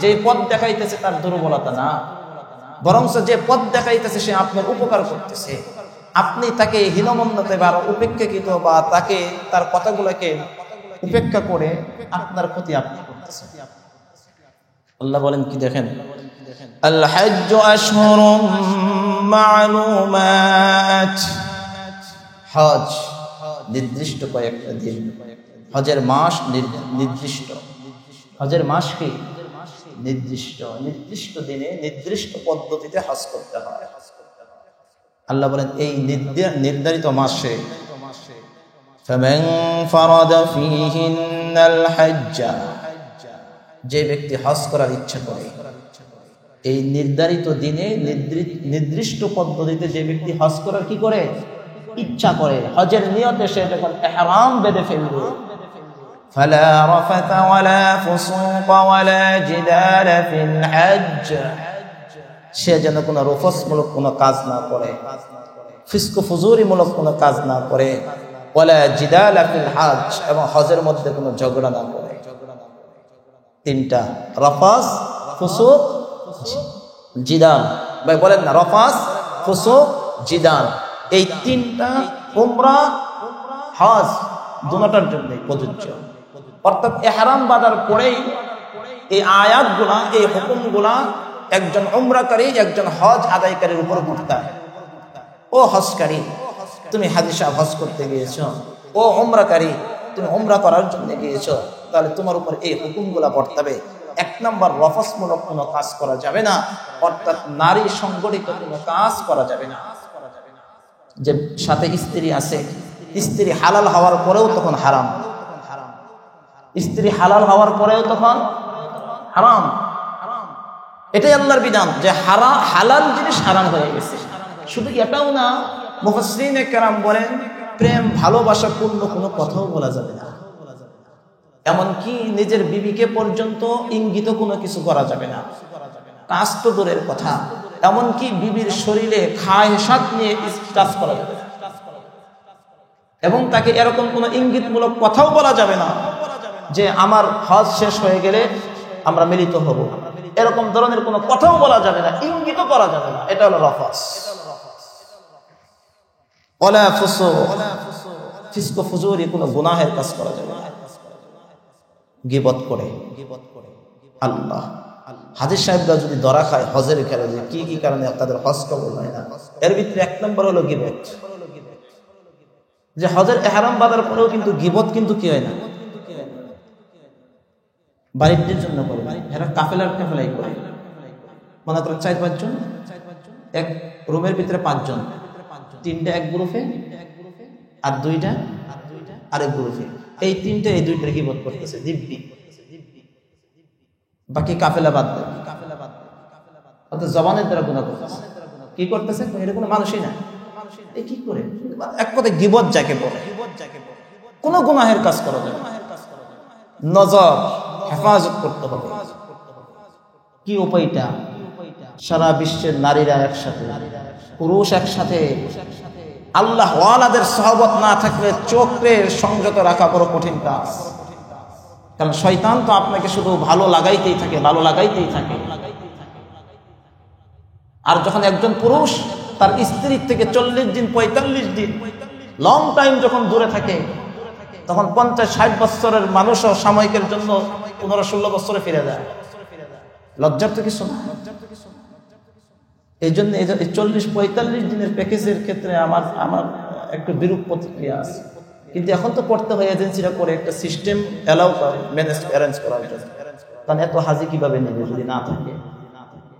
যে পথ দেখাইতেছে তার দুর্বলতা না, বরং যে পথ দেখাইতেছে সে আপনার উপকার করতেছে। আপনি তাকে হীনমন্যতে বা উপেক্ষাকৃত বা তাকে তার কথাগুলোকে উপেক্ষা করে আপনার ক্ষতি আপনি করতেছেন। আল্লাহ বলেন কি দেখেন, আল হজ্জ আশহুরুম মা'লুমাত, হজ নির্দিষ্ট কয়েকটা দিন, হজের মাস নির্দিষ্ট। হজের মাস কি নির্দিষ্ট, নির্দিষ্ট দিনে নির্দিষ্ট পদ্ধতিতে হজ করতে হয়। আল্লাহ বলেন এই নির্ধারিত মাসে ফামান ফারাদা ফীহিন্নাল হজ্জ, যে ব্যক্তি হজ করার ইচ্ছা করে, এই নির্ধারিত দিনে নির্দিষ্ট পদ্ধতিতে যে ব্যক্তি হজ করার কি করে ইচ্ছা করে, হজের নিয়তে সে যখন ইহরাম বেঁধে ফেলবে, ফালা রাফাতা ওয়ালা ফুসুকা ওয়ালা জিদালা ফিল হজ্জ, সে যেন কোনো রফসমূলক কোনো কাজ না করে, ফিস্ক ফুজুরিমূলক কোনো কাজ না করে, ওয়ালা জিদালা ফিল হজ্জ, এবং হজের মধ্যে কোনো ঝগড়া না করে। তিনটা, রফাস, ফুসুক, জিদাল। ভাই বলেন না, রফাস, ফুসুক, জিদাল, এই তিনটা উমরা হজ দুটোটার জন্য প্রযোজ্য। অর্থাৎ ইহরাম বাঁধার পরেই এই আয়াতগুলা, এই হুকুমগুলা একজন উমরাকারী একজন হজ আদায়কারীর উপর বর্তায়। ও হজকারী, তুমি হাজী সাহেব হজ করতে গিয়েছো, ও উমরাকারী তুমি উমরা করার জন্য গিয়েছো, তাহলে তোমার উপর এই হুকুমগুলা বর্তাবে। এক নম্বর, রফসমূলক কোনো কাজ করা যাবে না, অর্থাৎ নারী সংগঠিত কোনো কাজ করা যাবে না। যে সাথে স্ত্রী আছে, স্ত্রী হালাল হওয়ার পরেও তখন হারাম, স্ত্রী হালাল হওয়ার পরেও তখন হারাম। এটাই আল্লাহর বিধান যে হালাল জিনিস হারাম হয়ে গেছে। শুধু এটাও না, মুফাসসিরিনে কেরাম বলেন প্রেম ভালোবাসা পূর্ণ কোনো কথাও বলা যাবে না, এমনকি নিজের বিবিকে পর্যন্ত ইঙ্গিত কোনো কিছু করা যাবে না। কাজ তো দূরের কথা, এমনকি বিবির শরীরে খায়সাত নিয়ে টাচ করা যাবে না, এবং তাকে এরকম কোনো ইঙ্গিতমূলক কথাও বলা যাবে না যে আমার হজ শেষ হয়ে গেলে আমরা মিলিত হব, এরকম ধরনের কোনো কথাও বলা যাবে না, ইঙ্গিতও করা যাবে না। এটা হলো রফাস। ওয়ালা ফুসুক, ফিস্ক ফুজুরি কোনো গুনাহের কাজ করা যাবে না। গীবত করে আল্লাহ, হাজী সাহেবরা যদি ধরা খায় হজের কারণে, কি কি কারণে তাদের হজ কবুল হয় না, এর ভিতরে এক নম্বর হলো গীবত। যে হজের ইহরাম বাঁধার পরেও কিন্তু গীবত কিন্তু কি হয় না, বাড়ির জন্য করে, এরা কাফেলাই করে। মনে করেন 4-5 জন এক রুমের ভিতরে, 5 জন, 3টা এক গ্রুপে আর 2টা আরেক গ্রুপে, এই 3টা এই 2টার গীবত করতেছে দিব্যি, বাকি কাফেলা বাদ দেয়। অর্থাৎ জবানের দ্বারা গুনাহ করতেছে। কি করতেছে? এটা কোনো মানুষই না, এই কি করে এক কথায় গীবত যাকে বলে, কোনো গুনাহের কাজ করা যাবে না। নজর হেফাজত করতে হবে। কি উপায়টা? সারা বিশ্বের নারীরা একসাথে, পুরুষ একসাথে, আল্লাহ ওয়ালাদের সহবত না থাকলে চোখে সংযত রাখা বড় কঠিন কাজ। কারণ শয়তান তো আপনাকে শুধু ভালো লাগাইতেই থাকে, ভালো লাগাইতেই থাকে। আর যখন একজন পুরুষ তার স্ত্রীর থেকে 40 দিন 45 দিন লং টাইম যখন দূরে থাকে, তখন 50-60 বছরের মানুষও সাময়িকের জন্য 15-16 বছরে ফিরে যায়। লজ্জার তো কিছু না। এই জন্য 40-45 দিনের প্যাকেজের ক্ষেত্রে আমার একটু বিরূপ প্রতিক্রিয়া আছে। কিন্তু এখন তো করতে হয়, এজেন্সিরা করে একটা সিস্টেম অ্যালাউ করে, ম্যানেজ অ্যারেঞ্জ করার জন্য। কারণ এত হাজি কিভাবে নেবে যদি না থাকে।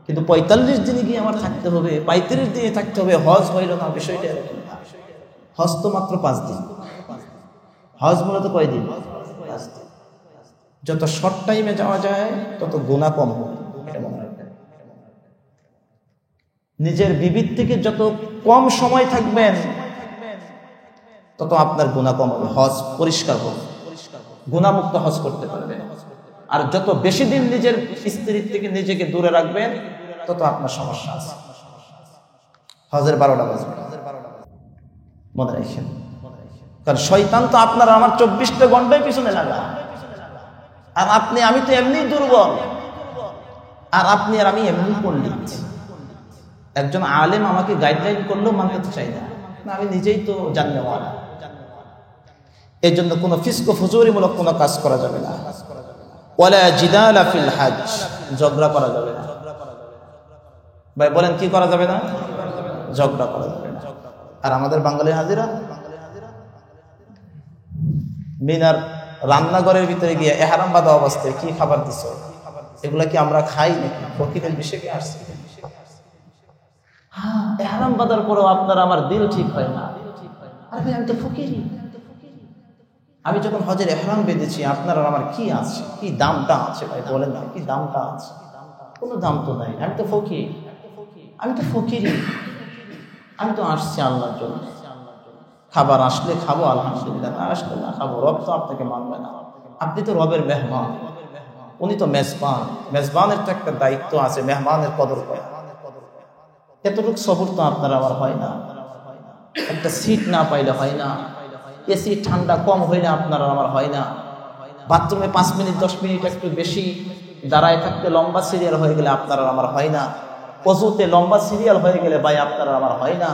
কিন্তু 45 দিনে গিয়ে আমার থাকতে হবে, 35 দিনে থাকতে হবে, হজ হইল না, বিষয়টা এরকম না। হজ তো মাত্র 5 দিন। হজ মূলত কয়দিন? 5 দিন। যত শর্ট টাইমে যাওয়া যায় তত গুনাহ কম হবে, এটা মনে রাখবেন। নিজের বিবির থেকে যত কম সময় থাকবেন তত আপনার গুনাহ কম হবে, হজ পরিষ্কার হবে, গুনাহমুক্ত হজ করতে পারবেন। আর যত বেশি দিন নিজের স্ত্রীর থেকে নিজেকে দূরে রাখবেন তত আপনার সমস্যা আছে। হজের 12টা বাজবে, মনে রাখেন। কারণ শয়তান তো আপনার আমার 24টা ঘন্টায় পিছনে লাগা। আর আমি তো এমনি দুর্বল, আর আপনি আর আমি এমনি পণ্ডিত। একজন আলেম আমাকে গাইডলাইন করলেও মানতে তো চাই না, আমি নিজেই তো জাননেওয়ালা। এই জন্য কোনো ফিস্কো ফুজুরিমূলক কোনো কাজ করা যাবে না। ওয়ালা জিদালা ফিল হজ, ঝগড়া করা যাবে না। ভাই বলেন কি করা যাবে না? ঝগড়া করা যাবে না। আর আমাদের বাঙালি হাজিরা মিনার রান্নাঘরের ভিতরে গিয়ে এহরাম বাঁধা অবস্থায় কি খাবার দিছ, এগুলা কি আমরা খাই নাকি? ফকিরের বিষয়ে আসছে। হ্যাঁ, এহরাম বাঁধার পরেও আপনার আমার দিল ঠিক হয় না। আরে ভাই, আমি তো ফকিরি। আমি যখন হজের এহরাম বেঁধেছি, আপনার আর আমার কি আছে, কি দামটা আছে? ভাই বলেন না, কি দামটা আছে? কোনো দাম তো নাই। আমি তো ফকির, আমি তো ফকিরি। আমি তো আসছি আল্লাহর জন্য। খাবার আসলে খাবো আলহামদুলিল্লাহ, না আসলে না খাবো। রব তো আপনাকে মানবে না। আপনি তো রবের মেহমান, উনি তো মেজবান। মেজবানের তো একটা দায়িত্ব আছে, মেহমানের কদর করা। এতটুকু সবর তো আপনার আমার হয় না। একটা সিট না পাইলে হয় না, এসি ঠান্ডা কম হইলে আপনার আমার হয় না, বাথরুমে 5 মিনিট 10 মিনিট একটু বেশি দাঁড়ায় থাকতে লম্বা সিরিয়াল হয়ে গেলে আপনার আমার হয় না, অজুতে লম্বা সিরিয়াল হয়ে গেলে ভাই আপনার আমার হয় না।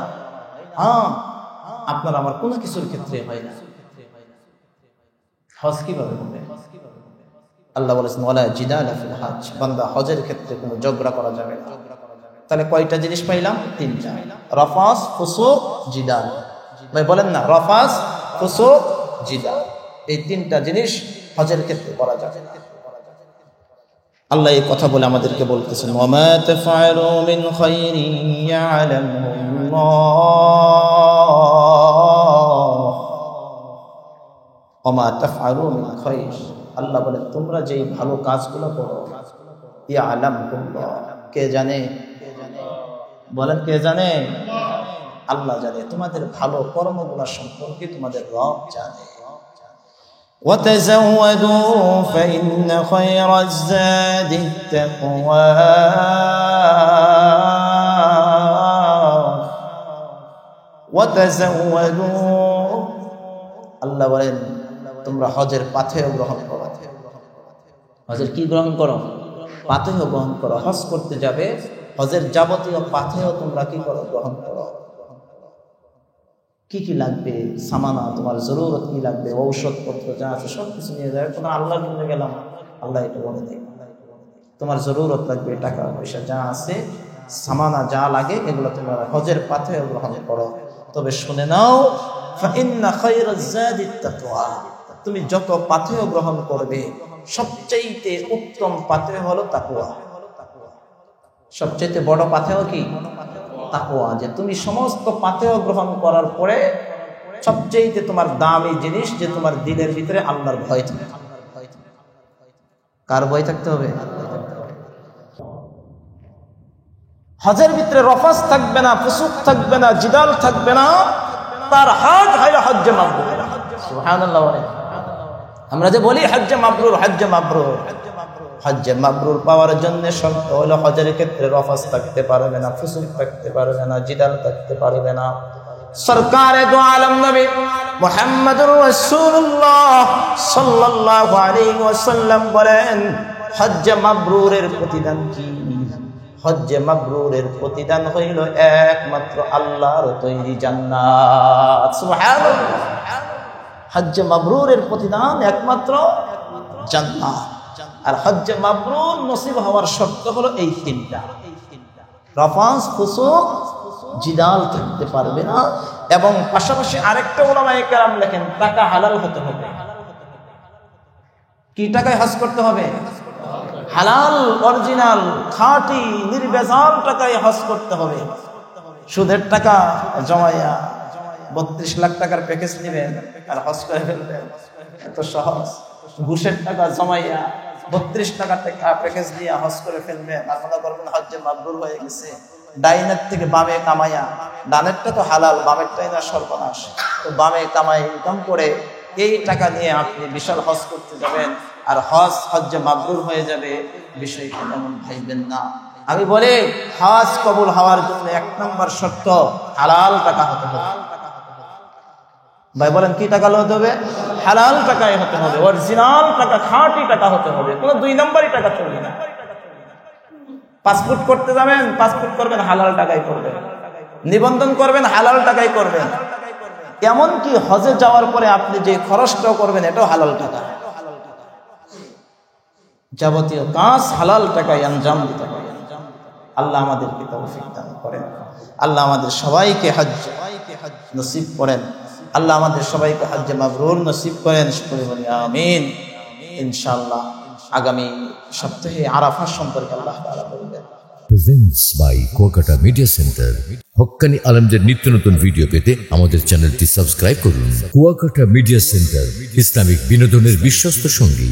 হ্যাঁ, আপনার আমার কোনো কিছুর ক্ষেত্রে হয় না। হজ কিভাবে হবে? আল্লাহ বলেছেন ওয়ালা জিদালা ফিল হজ, বান্দা হজের ক্ষেত্রে কোনো ঝগড়া করা যাবে না। তাহলে কয়টা জিনিস পাইলাম? 3টা। রফাস, ফুসুক, জিদাল। ভাই বলেন না, রফাস, ফুসুক, জিদাল, এই 3টা জিনিস হজের ক্ষেত্রে করা যাবে না। আল্লাহ এই কথা বলে আমাদেরকে বলতেছেন ওয়ামা তাফআলু মিন খাইরিন ইয়ালামুল্লাহ, ওয়ামা তাফআলু মিন খাইর। আল্লাহ বলেন তোমরা যেই ভালো কাজগুলো করো, ইয়ালামুল্লাহ, কে জানে? বলেন কে জানে? আল্লাহ জানে। তোমাদের ভালো কর্মগুলো সম্পর্কে তোমাদের রব জানে। وتزودوا فإن خير الزاد التقوى وتزودوا, আল্লাহ বলেন তোমরা হজের পাথেয় গ্রহণ করো। হজের কি গ্রহণ করো? পাথেয় গ্রহণ করো। হজ করতে যাবে, হজের যাবতীয় পাথেয় তোমরা কি করো? গ্রহণ করো। কি কি লাগবে, সামানা, তোমার জরুরত কি লাগবে, ঔষধপত্র যা আছে সব কিছু নিয়ে যাবে। কোনো আল্লাহর জন্য গেলাম, আল্লাহ এটা বলে দেয় তোমার জরুরত লাগবে, টাকা পয়সা যা আছে, সামানা যা লাগে, এগুলো তোমরা হজের পাথেয় গ্রহণ করো। তবে শুনে নাও, ফাইন্না খায়রাজ যাদিত তাকওয়া, তুমি যত পাথেয় গ্রহণ করবে সবচেয়ে উত্তম পাথেয় হলো তাকওয়া। সবচেয়ে বড় পাথেয় কি? তাকওয়া। যে তুমি সমস্ত পাথেয় গ্রহণ করার পরে সবচেয়ে তোমার দামি জিনিস যে তোমার দিলের ভিতরে আল্লাহর ভয় থাকে। কার ভয় থাকতে হবে? হজের ভিতরে রফাস থাকবে না, ফুসুক থাকবে না, জিদাল থাকবে না, তার হজ হয় হজ্জে মাবরুর। সুবহানাল্লাহ। আমরা যে বলি হজ্জে মাবরুর, হজ্জে মাবরুর, হজ্জে মাবরুর পাওয়ার জন্য শর্ত হলো হজের ক্ষেত্রে রফাস থাকতে পারবে না, ফুসুক থাকতে পারবে না, জিদাল থাকতে পারবে না। সরকারে দো আলম নবী মুহাম্মদুর রাসূলুল্লাহ সাল্লাল্লাহু আলাইহি ওয়াসাল্লাম বলেন হজ্জে মাবরুরের প্রতিদান কি? হজ্জে মাবরুরের প্রতিদান হইল একমাত্র আল্লাহর তৈরি জান্নাত। সুবহানাল্লাহ। হজ্জে মাবরুরের প্রতিদান একমাত্র জান্নাত। আর হজ্জে মাবরুর নসিব হওয়ার শর্ত হলো এই তিনটা: রফাস, ফুসুক, জিদাল থাকতে পারবে না। এবং পাশাপাশি আরেকটা উলামায়ে কেরাম লেখেন, টাকা হালাল হতে হবে। কি টাকায় হজ করতে হবে? হালাল, অরিজিনাল, খাঁটি, নির্ভেজাল টাকায় হজ করতে হবে। সুদের টাকা জমাইয়া 32 লাখ টাকার প্যাকেজ নেবেন আর হজ করে ফেলবেন, এত সহজ? ঘুষের টাকা জমাইয়া 32 টাকা প্যাকেজ দিয়ে হজ করে ফেলবেন আর মনে করবেন হজ্জে মাবরুর হয়ে গেছে। ডাইনের থেকে বামে কামাইয়া, ডানেরটা তো হালাল, বামেরটাই না সর্বনাশ, তো বামে কামাই ইনকাম করে এই টাকা নিয়ে আপনি বিশাল হজ করতে যাবেন আর হজ্জে মাবরুর হয়ে যাবে, বিষয়টা তেমন ভাইবেন না। আমি বলি, হজ কবুল হওয়ার জন্য 1 নম্বর শর্ত হালাল টাকা হতে হবে। ভাই বলেন, কি টাকা হতে হবে? হালাল টাকায় হতে হবে, অরিজিনাল টাকা, খাঁটি টাকা হতে হবে, কোনো 2 নম্বরই টাকা চলবে না। পাসপোর্ট করতে যাবেন, পাসপোর্ট করবেন হালাল টাকায় করবেন, নিবন্ধন করবেন হালাল টাকায় করবেন, এমনকি হজে যাওয়ার পরে আপনি যে খরচটাও করবেন এটাও হালাল টাকা। যাবতীয় কাজ হালাল টাকায় আঞ্জাম দিতে হবে। আল্লাহ আমাদেরকে তৌফিক দান করেন। আল্লাহ আমাদের সবাইকে হজ নসিব করেন। আল্লাহ আমাদের সবাইকে হজ্জে মাবরুর নসিব করেন। সকলে বলি আমিন। ইনশাআল্লাহ আগামী সপ্তাহে আরাফা সম্পর্কে আল্লাহ তাআলা বলবেন। Presents by Kuakata media centre. হক্কানি আলেমদের নিত্য নতুন ভিডিও পেতে আমাদের চ্যানেলটি সাবস্ক্রাইব করুন। কুয়াকাটা মিডিয়া সেন্টার, ইসলামিক বিনোদনের বিশ্বস্ত সঙ্গী।